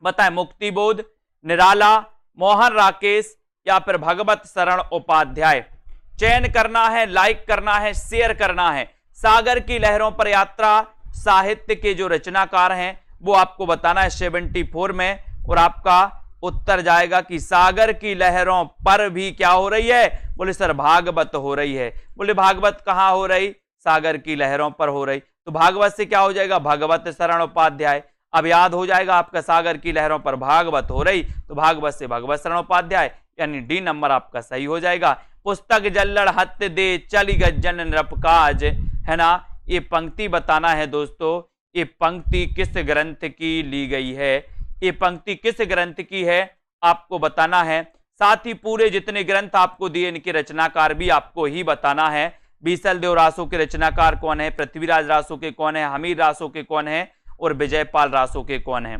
Speaker 1: बताएं। मुक्तिबोध, निराला, मोहन राकेश या फिर भगवत शरण उपाध्याय? चयन करना है, लाइक करना है, शेयर करना है। सागर की लहरों पर यात्रा साहित्य के जो रचनाकार हैं वो आपको बताना है 74 में। और आपका उत्तर जाएगा कि सागर की लहरों पर भी क्या हो रही है? बोले सर भागवत हो रही है। बोले भागवत कहां हो रही? सागर की लहरों पर हो रही। तो भागवत से क्या हो जाएगा? भगवत शरण उपाध्याय। अब याद हो जाएगा आपका, सागर की लहरों पर भागवत हो रही, तो भागवत से भगवत शरण उपाध्याय, यानी डी नंबर आपका सही हो जाएगा। पुस्तक जल्लड़ हत दे चली गज्जन नृपकाज, है ना। ये पंक्ति बताना है दोस्तों, ये पंक्ति किस ग्रंथ की ली गई है? ये पंक्ति किस ग्रंथ की है आपको बताना है। साथ ही पूरे जितने ग्रंथ आपको दिए इनके रचनाकार भी आपको ही बताना है। बीसल देव रासो के रचनाकार कौन है, पृथ्वीराज रासो के कौन है, हमीर रासो के कौन है और विजयपाल रासो के कौन है,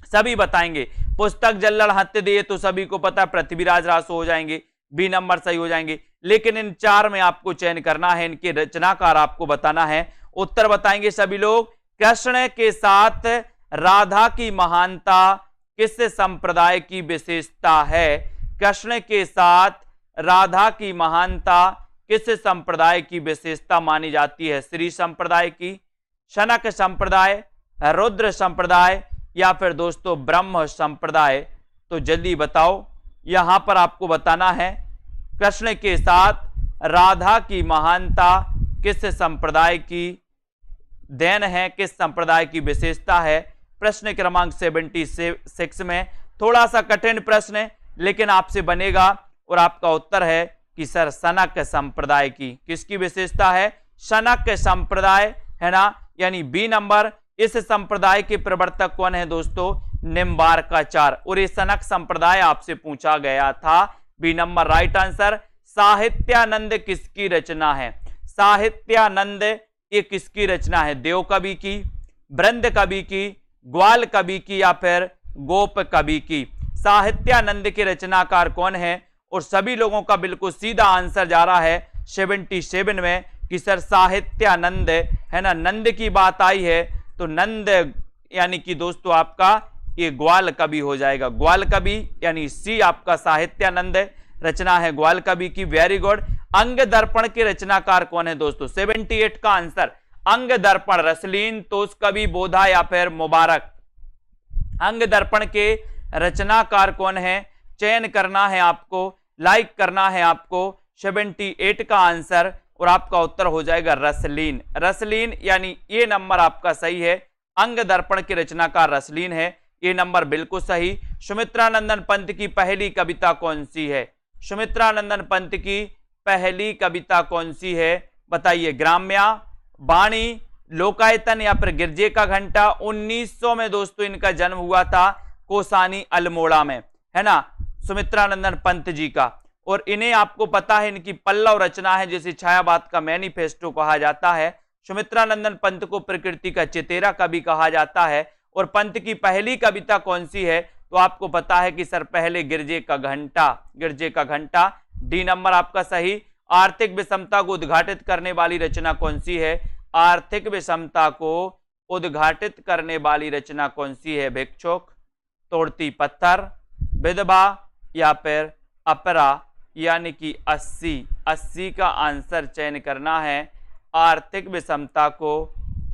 Speaker 1: सभी बताएंगे। पुस्तक जल्लड़ हत्ते दे तो सभी को पता पृथ्वीराज रासो हो जाएंगे, बी नंबर सही हो जाएंगे। लेकिन इन चार में आपको चयन करना है, इनके रचनाकार आपको बताना है। उत्तर बताएंगे सभी लोग। कृष्ण के साथ राधा की महानता किस संप्रदाय की विशेषता है? कृष्ण के साथ राधा की महानता किस संप्रदाय की विशेषता मानी जाती है? श्री संप्रदाय की, शनक संप्रदाय, रुद्र संप्रदाय या फिर दोस्तों ब्रह्म संप्रदाय? तो जल्दी बताओ, यहां पर आपको बताना है कृष्ण के साथ राधा की महानता किस संप्रदाय की देन है, किस संप्रदाय की विशेषता है। प्रश्न क्रमांक 76 में थोड़ा सा कठिन प्रश्न है लेकिन आपसे बनेगा और आपका उत्तर है कि सर शनक संप्रदाय की। किसकी विशेषता है? शनक संप्रदाय, है ना, यानी बी नंबर। इस संप्रदाय के प्रवर्तक कौन है दोस्तों? निम्बार्काचार्य। और ये शनक संप्रदाय आपसे पूछा गया था, बी नंबर राइट आंसर। साहित्यानंद किसकी रचना है? साहित्यानंद ये किसकी रचना है? देव कवि की, वृंद कवि की, ग्वाल कवि की या फिर गोप कवि की? साहित्यानंद के रचनाकार कौन है? और सभी लोगों का बिल्कुल सीधा आंसर जा रहा है 77 में कि सर साहित्यानंद, है ना। नंद की बात आई है तो नंद यानी कि दोस्तों आपका ये ग्वाल कवि हो जाएगा। ग्वाल कवि यानी सी आपका साहित्यानंद रचना है ग्वाल कवि की। Very good. अंग दर्पण के रचनाकार कौन है दोस्तों? 78 का आंसर अंग दर्पण, रसलीन, तोस कवि, बोधा या फिर मुबारक। अंग दर्पण के रचनाकार कौन है? चयन करना है आपको, लाइक करना है आपको 78 का आंसर और आपका उत्तर हो जाएगा रसलीन। रसलीन यानी ये नंबर आपका सही है। अंग दर्पण के रचनाकार रसलीन है, ये नंबर बिल्कुल सही। सुमित्रानंदन पंत की पहली कविता कौन सी है? सुमित्रानंदन पंत की पहली कविता कौन सी है बताइए? ग्राम्या, वाणी, लोकायतन या फिर गिरजे का घंटा। 1900 में दोस्तों इनका जन्म हुआ था कोसानी अल्मोड़ा में, है ना, सुमित्रानंदन पंत जी का। और इन्हें आपको पता है इनकी पल्लव रचना है जिसे छायावाद का मैनिफेस्टो कहा जाता है। सुमित्रानंदन पंत को प्रकृति का चितेरा कवि कहा जाता है। और पंत की पहली कविता कौन सी है? तो आपको पता है कि सर पहले गिरजे का घंटा, गिरजे का घंटा, डी नंबर आपका सही। आर्थिक विषमता को उद्घाटित करने वाली रचना कौन सी है? आर्थिक विषमता को उद्घाटित करने वाली रचना कौन सी है? भिक्षुक, तोड़ती पत्थर, विधवा या फिर अपरा, यानी कि 80 का आंसर चयन करना है। आर्थिक विषमता को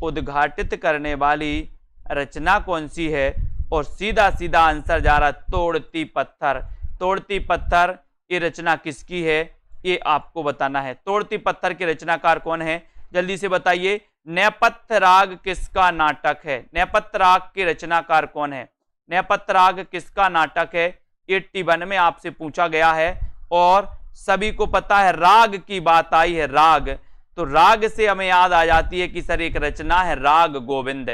Speaker 1: उद्घाटित करने वाली रचना कौन सी है? और सीधा सीधा आंसर जा रहा तोड़ती पत्थर। तोड़ती पत्थर ये रचना किसकी है ये आपको बताना है। तोड़ती पत्थर के रचनाकार कौन है जल्दी से बताइए। नेपथ्य राग किसका नाटक है? नेपथ्य राग के रचनाकार कौन है? नेपथ्य राग किसका नाटक है? 81 में आपसे पूछा गया है और सभी को पता है राग की बात आई है। राग, तो राग से हमें याद आ जाती है कि सर एक रचना है राग गोविंद।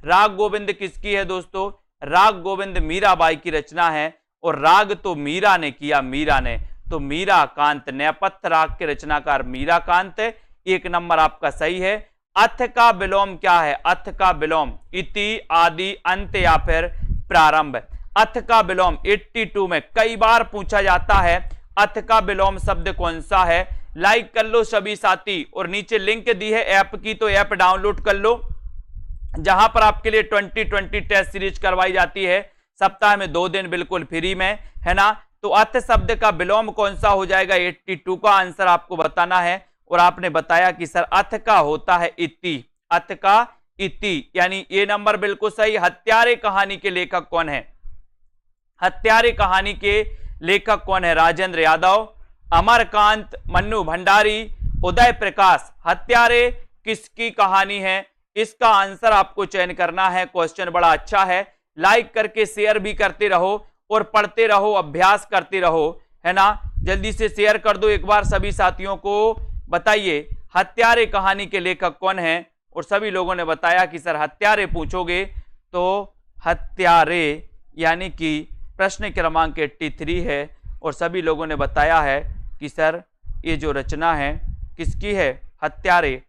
Speaker 1: राग गोविंद किसकी है दोस्तों? राग गोविंद मीराबाई की रचना है और राग तो मीरा ने किया, मीरा ने। तो मीरा कांत, नेपथ्य राग के रचनाकार मीरा कांत। एक नंबर आपका सही है। अथ का विलोम क्या है? अथ का विलोम इति, आदि, अंत या फिर प्रारंभ। अथ का विलोम 82 में कई बार पूछा जाता है। अथ का विलोम शब्द कौन सा है? लाइक कर लो सभी साथी और नीचे लिंक दी है ऐप की, तो ऐप डाउनलोड कर लो जहां पर आपके लिए 2020 टेस्ट सीरीज करवाई जाती है सप्ताह में 2 दिन बिल्कुल फ्री में, है ना। तो अथ शब्द का विलोम कौन सा हो जाएगा? 82 का आंसर आपको बताना है। और आपने बताया कि सर अथ का होता है इति, अथ का इति, यानी ये नंबर बिल्कुल सही। हत्यारे कहानी के लेखक कौन है? हत्यारे कहानी के लेखक कौन है? राजेंद्र यादव, अमरकांत, मन्नू भंडारी, उदय प्रकाश। हत्यारे किसकी कहानी है? इसका आंसर आपको चयन करना है। क्वेश्चन बड़ा अच्छा है, लाइक करके शेयर भी करते रहो और पढ़ते रहो, अभ्यास करते रहो, है ना। जल्दी से शेयर कर दो एक बार, सभी साथियों को बताइए हत्यारे कहानी के लेखक कौन है। और सभी लोगों ने बताया कि सर हत्यारे पूछोगे तो हत्यारे यानी कि प्रश्न क्रमांक 83 है। और सभी लोगों ने बताया है कि सर ये जो रचना है किसकी है? हत्यारे।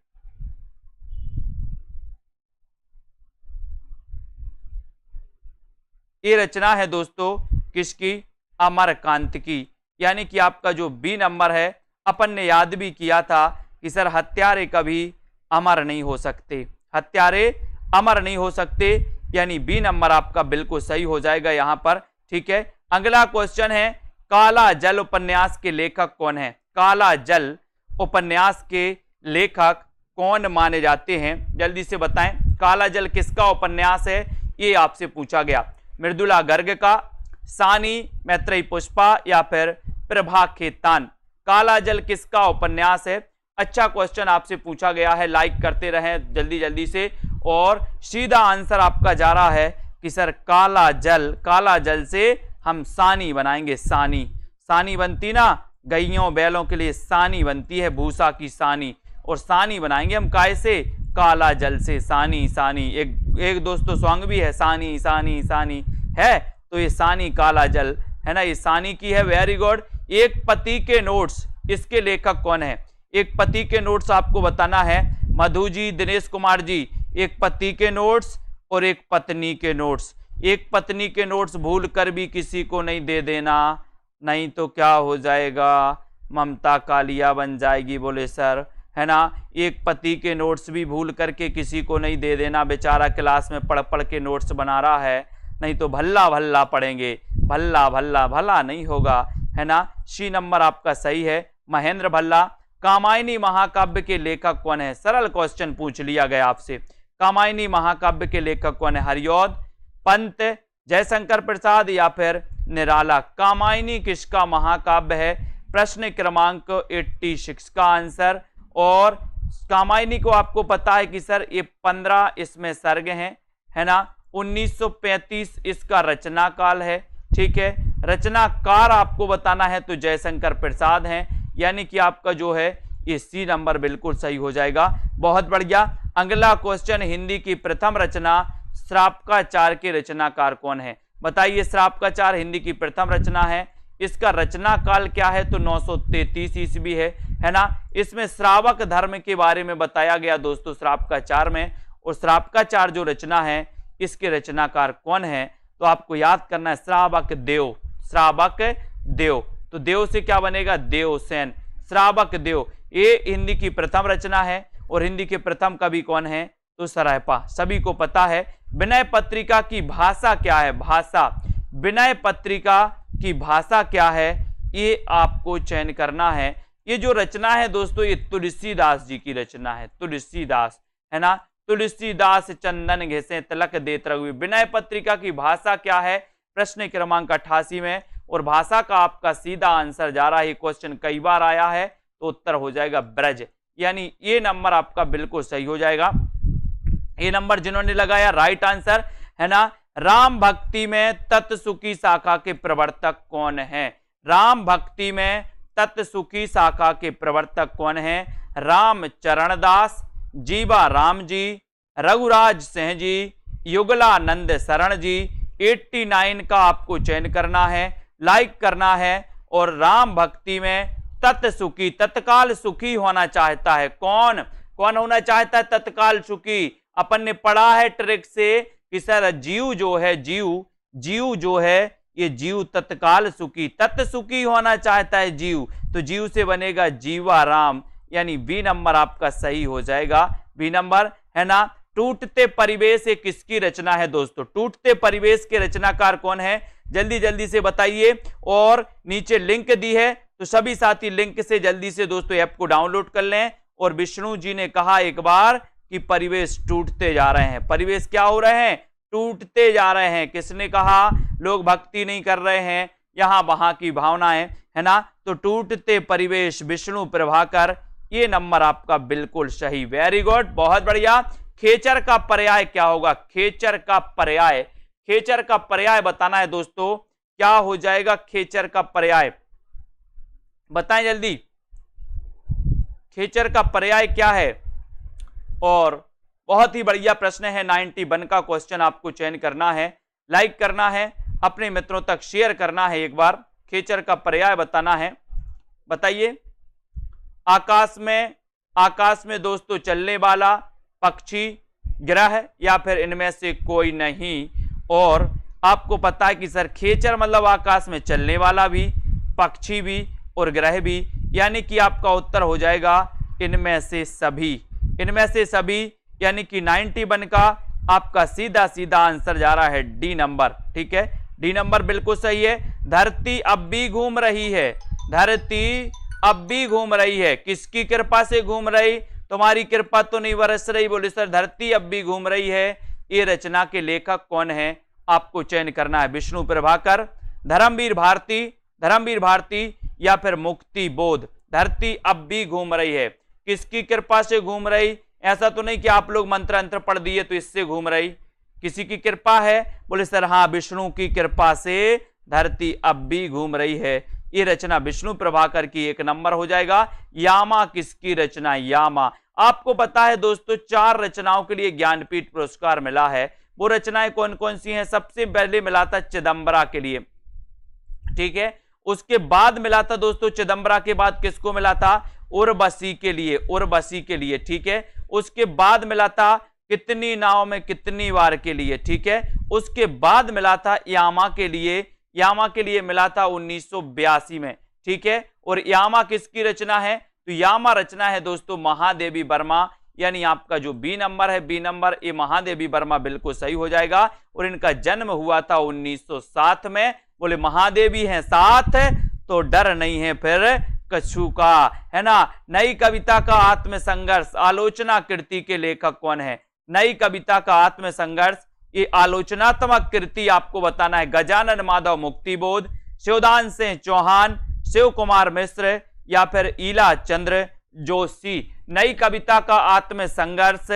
Speaker 1: ये रचना है दोस्तों किसकी? अमरकांत की। यानी कि आपका जो बी नंबर है, अपन ने याद भी किया था कि सर हत्यारे कभी अमर नहीं हो सकते, हत्यारे अमर नहीं हो सकते, यानी बी नंबर आपका बिल्कुल सही हो जाएगा यहां पर। ठीक है, अगला क्वेश्चन है काला जल उपन्यास के लेखक कौन है? काला जल उपन्यास के लेखक कौन माने जाते हैं? जल्दी से बताएं, काला जल किसका उपन्यास है? ये आपसे पूछा गया। मृदुला गर्ग का, सानी मैत्रेयी पुष्पा या फिर प्रभा खेतान? काला जल किसका उपन्यास है? अच्छा क्वेश्चन आपसे पूछा गया है, लाइक करते रहें जल्दी जल्दी से। और सीधा आंसर आपका जा रहा है कि सर काला जल, काला जल से हम सानी बनाएंगे। सानी, सानी बनती ना गैयों बैलों के लिए, सानी बनती है, भूसा की सानी। और सानी बनाएंगे हम कैसे? काला जल से। सानी सानी, एक दोस्तों सॉन्ग भी है, सानी सानी सानी है, तो ये सानी काला जल है ना, ये सानी की है। Very good. एक पति के नोट्स, इसके लेखक कौन है? एक पति के नोट्स आपको बताना है। मधु जी, दिनेश कुमार जी, एक पति के नोट्स और एक पत्नी के नोट्स। एक पत्नी के नोट्स भूल कर भी किसी को नहीं दे देना, नहीं तो क्या हो जाएगा? ममता कालिया बन जाएगी। बोले सर, है ना। एक पति के नोट्स भी भूल करके किसी को नहीं दे देना, बेचारा क्लास में पढ़ पढ़ के नोट्स बना रहा है, नहीं तो भल्ला भल्ला पढ़ेंगे, भल्ला भल्ला भला नहीं होगा, है ना। सी नंबर आपका सही है, महेंद्र भल्ला। कामायनी महाकाव्य के लेखक कौन है? सरल क्वेश्चन पूछ लिया गया आपसे। कामायनी महाकाव्य के लेखक कौन है? हरिऔध, पंत, जयशंकर प्रसाद या फिर निराला? कामायनी किसका महाकाव्य है? प्रश्न क्रमांक 86 का आंसर। और कामायनी को आपको पता है कि सर ये 15 इसमें सर्ग हैं, है ना। 1935 इसका रचना काल है। ठीक है, रचनाकार आपको बताना है तो जयशंकर प्रसाद हैं, यानी कि आपका जो है ये सी नंबर बिल्कुल सही हो जाएगा। बहुत बढ़िया। अगला क्वेश्चन, हिंदी की प्रथम रचना श्रापकाचार के रचनाकार कौन है? बताइए, श्रापकाचार हिंदी की प्रथम रचना है, इसका रचना काल क्या है? तो 933 ईस्वी है ना। इसमें श्रावक धर्म के बारे में बताया गया दोस्तों श्रापकाचार में। और श्रापकाचार जो रचना है इसके रचनाकार कौन है? तो आपको याद करना है श्रावक देव, श्रावक देव। तो देव से क्या बनेगा? देवसेन, श्रावक देव। ये हिंदी की प्रथम रचना है। और हिंदी के प्रथम कवि कौन है? तो सरायपा, सभी को पता है। विनय पत्रिका की भाषा क्या है? भाषा, विनय पत्रिका की भाषा क्या है? ये आपको चयन करना है। ये जो रचना है दोस्तों ये तुलसीदास जी की रचना है, तुलसीदास, है ना। तुलसीदास चंदन घिसे तिलक देत रघुवीर। विनय पत्रिका की भाषा क्या है? प्रश्न क्रमांक 88 में। और भाषा का आपका सीधा आंसर जा रहा है, क्वेश्चन कई बार आया है, तो उत्तर हो जाएगा ब्रज, यानी ये नंबर आपका बिल्कुल सही हो जाएगा। ये नंबर जिन्होंने लगाया राइट आंसर, है ना। राम भक्ति में तत्सुखी शाखा के प्रवर्तक कौन है? राम भक्ति में तत्सुखी शाखा के प्रवर्तक कौन है? रामचरण दास, जीवा राम जी, रघुराज सिंह जी, युगलानंद शरण जी। 89 का आपको चयन करना है, लाइक करना है। और राम भक्ति में तत्सुखी, तत्काल सुखी होना चाहता है कौन? कौन होना चाहता है तत्काल सुखी? अपन ने पढ़ा है ट्रिक से कि सर जीव जो है, जीव जो है ये जीव तत्काल सुखी, तत्सुखी होना चाहता है जीव, तो जीव से बनेगा जीवाराम, यानी बी नंबर आपका सही हो जाएगा, बी नंबर, है ना। टूटते परिवेश ये किसकी रचना है दोस्तों? टूटते परिवेश के रचनाकार कौन है? जल्दी जल्दी से बताइए। और नीचे लिंक दी है तो सभी साथी लिंक से जल्दी से दोस्तों ऐप को डाउनलोड कर लें। और विष्णु जी ने कहा एक बार कि परिवेश टूटते जा रहे हैं। परिवेश क्या हो रहे हैं? टूटते जा रहे हैं। किसने कहा? लोग भक्ति नहीं कर रहे हैं, यहां वहां की भावनाएं, है ना। तो टूटते परिवेश, विष्णु प्रभाकर, ये नंबर आपका बिल्कुल सही। वेरी गुड, बहुत बढ़िया। खेचर का पर्याय क्या होगा? खेचर का पर्याय, खेचर का पर्याय बताना है दोस्तों, क्या हो जाएगा खेचर का पर्याय? बताएं जल्दी, खेचर का पर्याय क्या है? और बहुत ही बढ़िया प्रश्न है, 91 का क्वेश्चन आपको चयन करना है, लाइक करना है, अपने मित्रों तक शेयर करना है। एक बार खेचर का पर्याय बताना है, बताइए। आकाश में दोस्तों चलने वाला पक्षी, ग्रह, या फिर इनमें से कोई नहीं। और आपको पता है कि सर खेचर मतलब आकाश में चलने वाला भी, पक्षी भी और ग्रह भी, यानी कि आपका उत्तर हो जाएगा इनमें से सभी। इनमें से सभी यानी कि 91 का आपका सीधा सीधा आंसर जा रहा है डी नंबर। ठीक है, डी नंबर बिल्कुल सही है। धरती अब भी घूम रही है, धरती अब भी घूम रही है। किसकी कृपा से घूम रही? तुम्हारी कृपा तो नहीं बरस रही। बोले सर धरती अब भी घूम रही है, ये रचना के लेखक कौन है? आपको चयन करना है। विष्णु प्रभाकर, धर्मवीर भारती, धर्मवीर भारती या फिर मुक्ति बोध। धरती अब भी घूम रही है, किसकी कृपा से घूम रही? ऐसा तो नहीं कि आप लोग मंत्र अंत्र पढ़ दिए तो इससे घूम रही, किसी की कृपा है? बोले सर हाँ, विष्णु की कृपा से धरती अब भी घूम रही है। ये रचना विष्णु प्रभाकर की, एक नंबर हो जाएगा। यामा किसकी रचना? यामा। आपको पता है दोस्तों 4 रचनाओं के लिए ज्ञानपीठ पुरस्कार मिला है। वो रचनाएं कौन कौन सी हैं? सबसे पहले मिला था चिदंबरा के लिए, ठीक है। उसके बाद मिला था दोस्तों, चिदंबरा के बाद किसको मिला था? उर्वशी के लिए, उर्वशी के लिए, ठीक है। उसके बाद मिला था कितनी नाव में कितनी बार के लिए, ठीक है। उसके बाद मिला था यामा के लिए, यामा के लिए मिला था 1982 में, ठीक है। और यामा किसकी रचना है? तो यामा रचना है दोस्तों महादेवी वर्मा, यानी आपका जो बी नंबर है, बी नंबर, ये महादेवी वर्मा बिल्कुल सही हो जाएगा। और इनका जन्म हुआ था 1907 में। बोले महादेवी हैं साथ तो डर नहीं है फिर कछु का, है ना। नई कविता का आत्मसंघर्ष, आलोचना कृति के लेखक कौन है? नई कविता का आत्मसंघर्ष, ये आलोचनात्मक कृति आपको बताना है। गजानन माधव मुक्तिबोध, शिवदान सिंह चौहान, शिव कुमार मिश्र या फिर ईला चंद्र जोशी। नई कविता का आत्मसंघर्ष,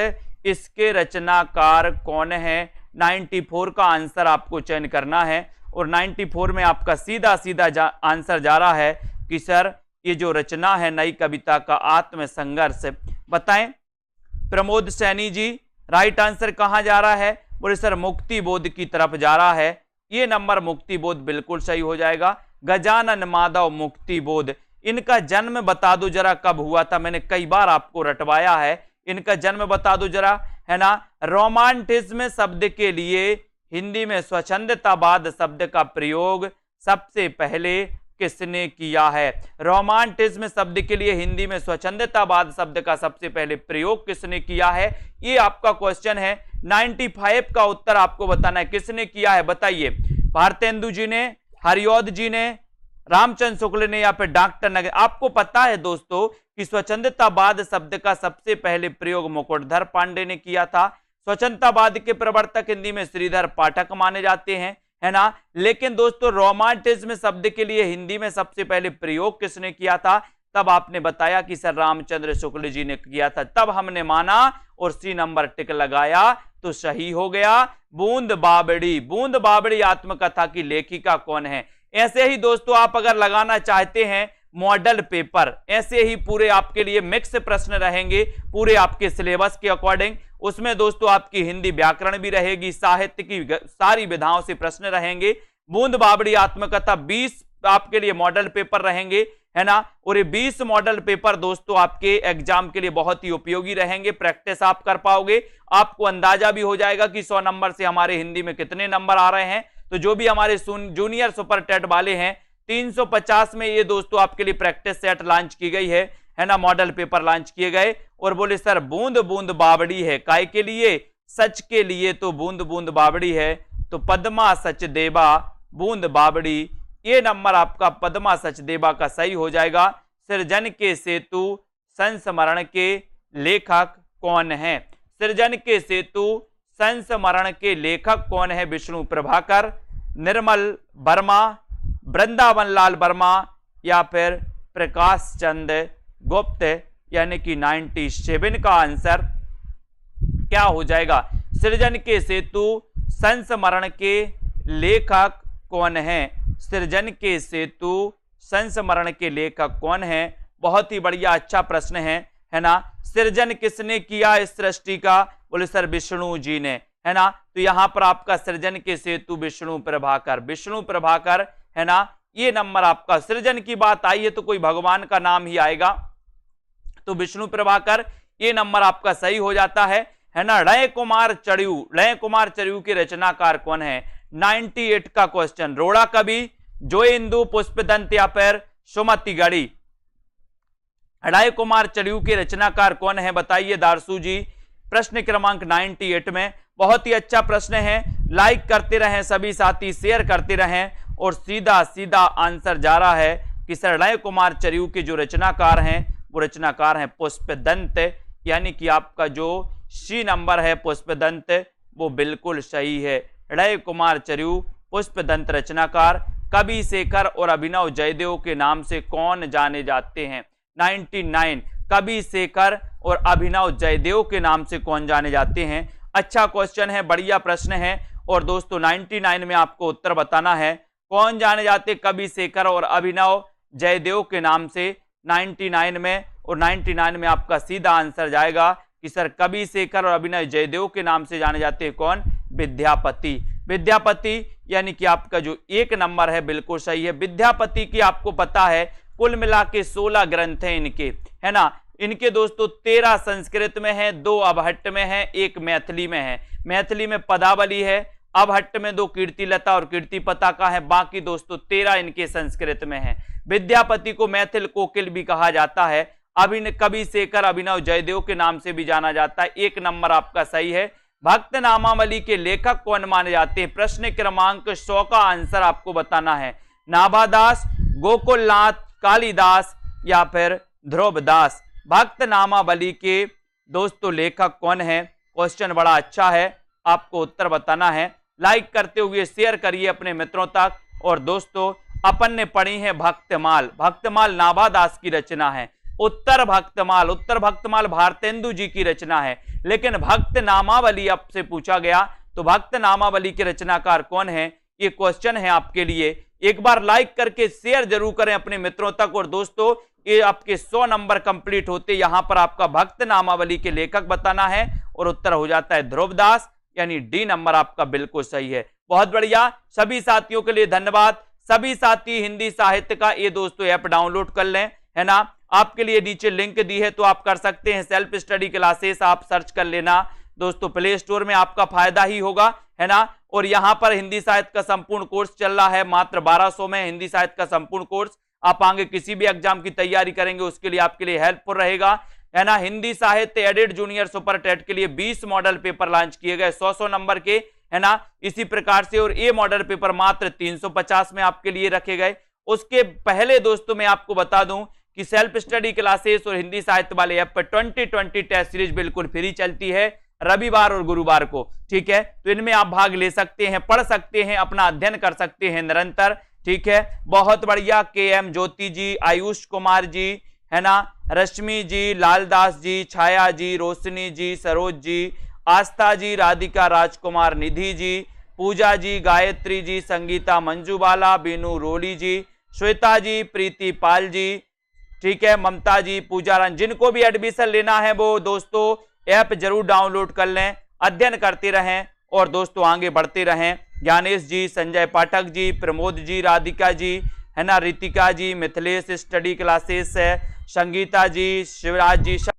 Speaker 1: इसके रचनाकार कौन है? 94 का आंसर आपको चयन करना है। और 94 में आपका सीधा सीधा आंसर जा रहा है कि सर ये जो रचना है नई कविता का आत्मसंघर्ष, बताएं। प्रमोद सैनी जी, राइट आंसर कहां जा रहा है? बोले सर मुक्ति बोध की तरफ जा रहा है। ये नंबर मुक्ति बोध बिल्कुल सही हो जाएगा। गजानन माधव मुक्ति बोध, इनका जन्म बता दो जरा कब हुआ था? मैंने कई बार आपको रटवाया है, इनका जन्म बता दो जरा, है ना। रोमांटिज्म शब्द के लिए हिंदी में स्वच्छंदतावाद शब्द का प्रयोग सबसे पहले किसने किया है? रोमांटिज्म शब्द के लिए हिंदी में स्वच्छंदतावाद शब्द का सबसे पहले प्रयोग किसने किया है? ये आपका क्वेश्चन है। 95 का उत्तर आपको बताना है, किसने किया है बताइए। भारतेंदु जी ने, हरिऔध जी ने, रामचंद्र शुक्ल ने या फिर डॉक्टर नगर। आपको पता है दोस्तों कि स्वच्छंदतावाद शब्द का सबसे पहले प्रयोग मुकुटधर पांडे ने किया था। स्वच्छंदतावाद के प्रवर्तक हिंदी में श्रीधर पाठक माने जाते हैं, है ना। लेकिन दोस्तों रोमांटिज्म शब्द के लिए हिंदी में सबसे पहले प्रयोग किसने किया था? तब आपने बताया कि सर रामचंद्र शुक्ल जी ने किया था, तब हमने माना और सी नंबर टिक लगाया तो सही हो गया। बूंद बावड़ी, बूंद बावड़ी आत्मकथा की लेखिका कौन है? ऐसे ही दोस्तों आप अगर लगाना चाहते हैं मॉडल पेपर, ऐसे ही पूरे आपके लिए मिक्स प्रश्न रहेंगे पूरे आपके सिलेबस के अकॉर्डिंग। उसमें दोस्तों आपकी हिंदी व्याकरण भी रहेगी, साहित्य की सारी विधाओं से प्रश्न रहेंगे। बूंद बावड़ी आत्मकथा 20 आपके लिए मॉडल पेपर रहेंगे, है ना। और ये 20 मॉडल पेपर दोस्तों आपके एग्जाम के लिए बहुत ही उपयोगी रहेंगे। प्रैक्टिस आप कर पाओगे, आपको अंदाजा भी हो जाएगा कि 100 नंबर से हमारे हिंदी में कितने नंबर आ रहे हैं। तो जो भी हमारे जूनियर सुपर टेट वाले हैं 350 में ये दोस्तों आपके लिए प्रैक्टिस सेट लॉन्च की गई है ना, मॉडल पेपर लॉन्च किए गए। और बोले सर बूंद बूंद बावड़ी है काय के लिए? सच के लिए। तो बूंद बूंद बावड़ी है तो पद्मा सचदेवा बूंद बावड़ी, ये नंबर आपका पद्मा सचदेवा का सही हो जाएगा। सृजन के सेतु संस्मरण के लेखक कौन है? सृजन के सेतु संस्मरण के लेखक कौन है? विष्णु प्रभाकर, निर्मल वर्मा, वृंदावन लाल वर्मा या फिर प्रकाश चंद्र गुप्त, यानी कि 97 का आंसर क्या हो जाएगा? सृजन के सेतु संस्मरण के लेखक कौन है? सृजन के सेतु संस्मरण के लेखक कौन है? बहुत ही बढ़िया, अच्छा प्रश्न है ना। सृजन किसने किया इस सृष्टि का? बोले सर विष्णु जी ने, है ना। तो यहां पर आपका सृजन के सेतु विष्णु प्रभाकर, विष्णु प्रभाकर, है ना। ये नंबर आपका, सृजन की बात आई है तो कोई भगवान का नाम ही आएगा, तो विष्णु प्रभाकर, ये नंबर आपका सही हो जाता है ना। रणय कुमार चड़ू, रणय कुमार चड़ू के रचनाकार कौन है? 98 का क्वेश्चन। रोड़ा कवि, जो इंदु, पुष्पदंत या फिर सुमति गढ़ी। रणय कुमार चड़ू के रचनाकार कौन है? बताइए दारसू जी। प्रश्न क्रमांक 98 में बहुत ही अच्छा प्रश्न है। लाइक करते रहें सभी साथी, शेयर करते रहें, और सीधा सीधा आंसर जा रहा है कि सर रणय कुमार चड़ू के जो रचनाकार हैं वो रचनाकार हैं पुष्पदंत, यानी कि आपका जो सी नंबर है पुष्पदंत वो बिल्कुल सही है। रणय कुमार चड़ू पुष्पदंत रचनाकार। कवि शेखर और अभिनव जयदेव के नाम से कौन जाने जाते हैं? 99, कवि शेखर और अभिनव जयदेव के नाम से कौन जाने जाते हैं? अच्छा क्वेश्चन है, बढ़िया प्रश्न है। और दोस्तों 99 में आपको उत्तर बताना है, कौन जाने जाते कवि शेखर और अभिनव जयदेव के नाम से 99 में। और 99 में आपका सीधा आंसर जाएगा कि सर कवि शेखर और अभिनव जयदेव के नाम से जाने जाते हैं कौन? विद्यापति। विद्यापति यानी कि आपका जो एक नंबर है बिल्कुल सही है। विद्यापति की आपको पता है कुल मिला के 16 ग्रंथ हैं इनके, है ना। इनके दोस्तों 13 संस्कृत में है, 2 अबहट्ट में है, 1 मैथिली में है। मैथिली में पदावली है, अबहट्ट में 2 कीर्तिलता और कीर्तिपता का है, बाकी दोस्तों 13 इनके संस्कृत में है। विद्यापति को मैथिल कोकिल भी कहा जाता है। कवि शेखर अभिनव जयदेव के नाम से भी जाना जाता है। एक नंबर आपका सही है। भक्त नामावली के लेखक कौन माने जाते हैं? प्रश्न क्रमांक 100 का आंसर आपको बताना है। नाभादास, गोकुलनाथ, कालिदास या फिर ध्रुवदास। भक्त नामावली के दोस्तों लेखक कौन है? क्वेश्चन बड़ा अच्छा है, आपको उत्तर बताना है। लाइक करते हुए शेयर करिए अपने मित्रों तक। और दोस्तों अपन ने पढ़ी है भक्तमाल। भक्तमाल नाभादास की रचना है। उत्तर भक्तमाल भारतेंदु जी की रचना है। लेकिन भक्त नामावली आपसे पूछा गया तो भक्त नामावली के रचनाकार कौन है? ये क्वेश्चन है आपके लिए। एक बार लाइक करके शेयर जरूर करें अपने मित्रों तक। और दोस्तों ये आपके 100 नंबर कंप्लीट होते यहां पर आपका भक्त नामावली के लेखक बताना है और उत्तर हो जाता है ध्रुवदास, यानी डी नंबर आपका बिल्कुल सही है। बहुत बढ़िया, सभी साथियों के लिए धन्यवाद। सभी साथी हिंदी साहित्य का ये दोस्तों ऐप डाउनलोड कर लें, है ना। आपके लिए नीचे लिंक दी है तो आप कर सकते हैं। सेल्फ स्टडी क्लासेस आप सर्च कर लेना दोस्तों, प्ले स्टोर में आपका फायदा ही होगा, है ना। और यहां पर हिंदी साहित्य का संपूर्ण कोर्स चल रहा है, मात्र 1200 में हिंदी साहित्य का संपूर्ण कोर्स। आप आगे किसी भी एग्जाम की तैयारी करेंगे उसके लिए आपके लिए हेल्पफुल रहेगा, है ना। हिंदी साहित्य एडेड जूनियर सुपर टेट के लिए 20 मॉडल पेपर लॉन्च किए गए 100 नंबर के, है ना। इसी प्रकार से और ये मॉडल पेपर मात्र 350 में आपके लिए रखे गए। उसके पहले दोस्तों मैं आपको बता दूं कि सेल्फ स्टडी क्लासेस और हिंदी साहित्य वाले ऐप पर 2020 टेस्ट सीरीज बिल्कुल फ्री चलती है रविवार और गुरुवार को, ठीक है। तो इनमें आप भाग ले सकते हैं, पढ़ सकते हैं, अपना अध्ययन कर सकते हैं निरंतर, ठीक है। बहुत बढ़िया। KM ज्योति जी, आयुष कुमार जी, है ना, रश्मि जी, लालदास जी, छाया जी, रोशनी जी, सरोज जी, आस्था जी, राधिका राजकुमार, निधि जी, पूजा जी, गायत्री जी, संगीता मंजूबाला, बीनू रोली जी, श्वेता जी, प्रीति पाल जी, ठीक है, ममता जी, पूजा रंजन। जिनको भी एडमिशन लेना है वो दोस्तों ऐप जरूर डाउनलोड कर लें, अध्ययन करते रहें और दोस्तों आगे बढ़ते रहें। ज्ञानेश जी, संजय पाठक जी, प्रमोद जी, राधिका जी, है ना, रितिका जी, मिथिलेश स्टडी क्लासेस है, संगीता जी, शिवराज जी।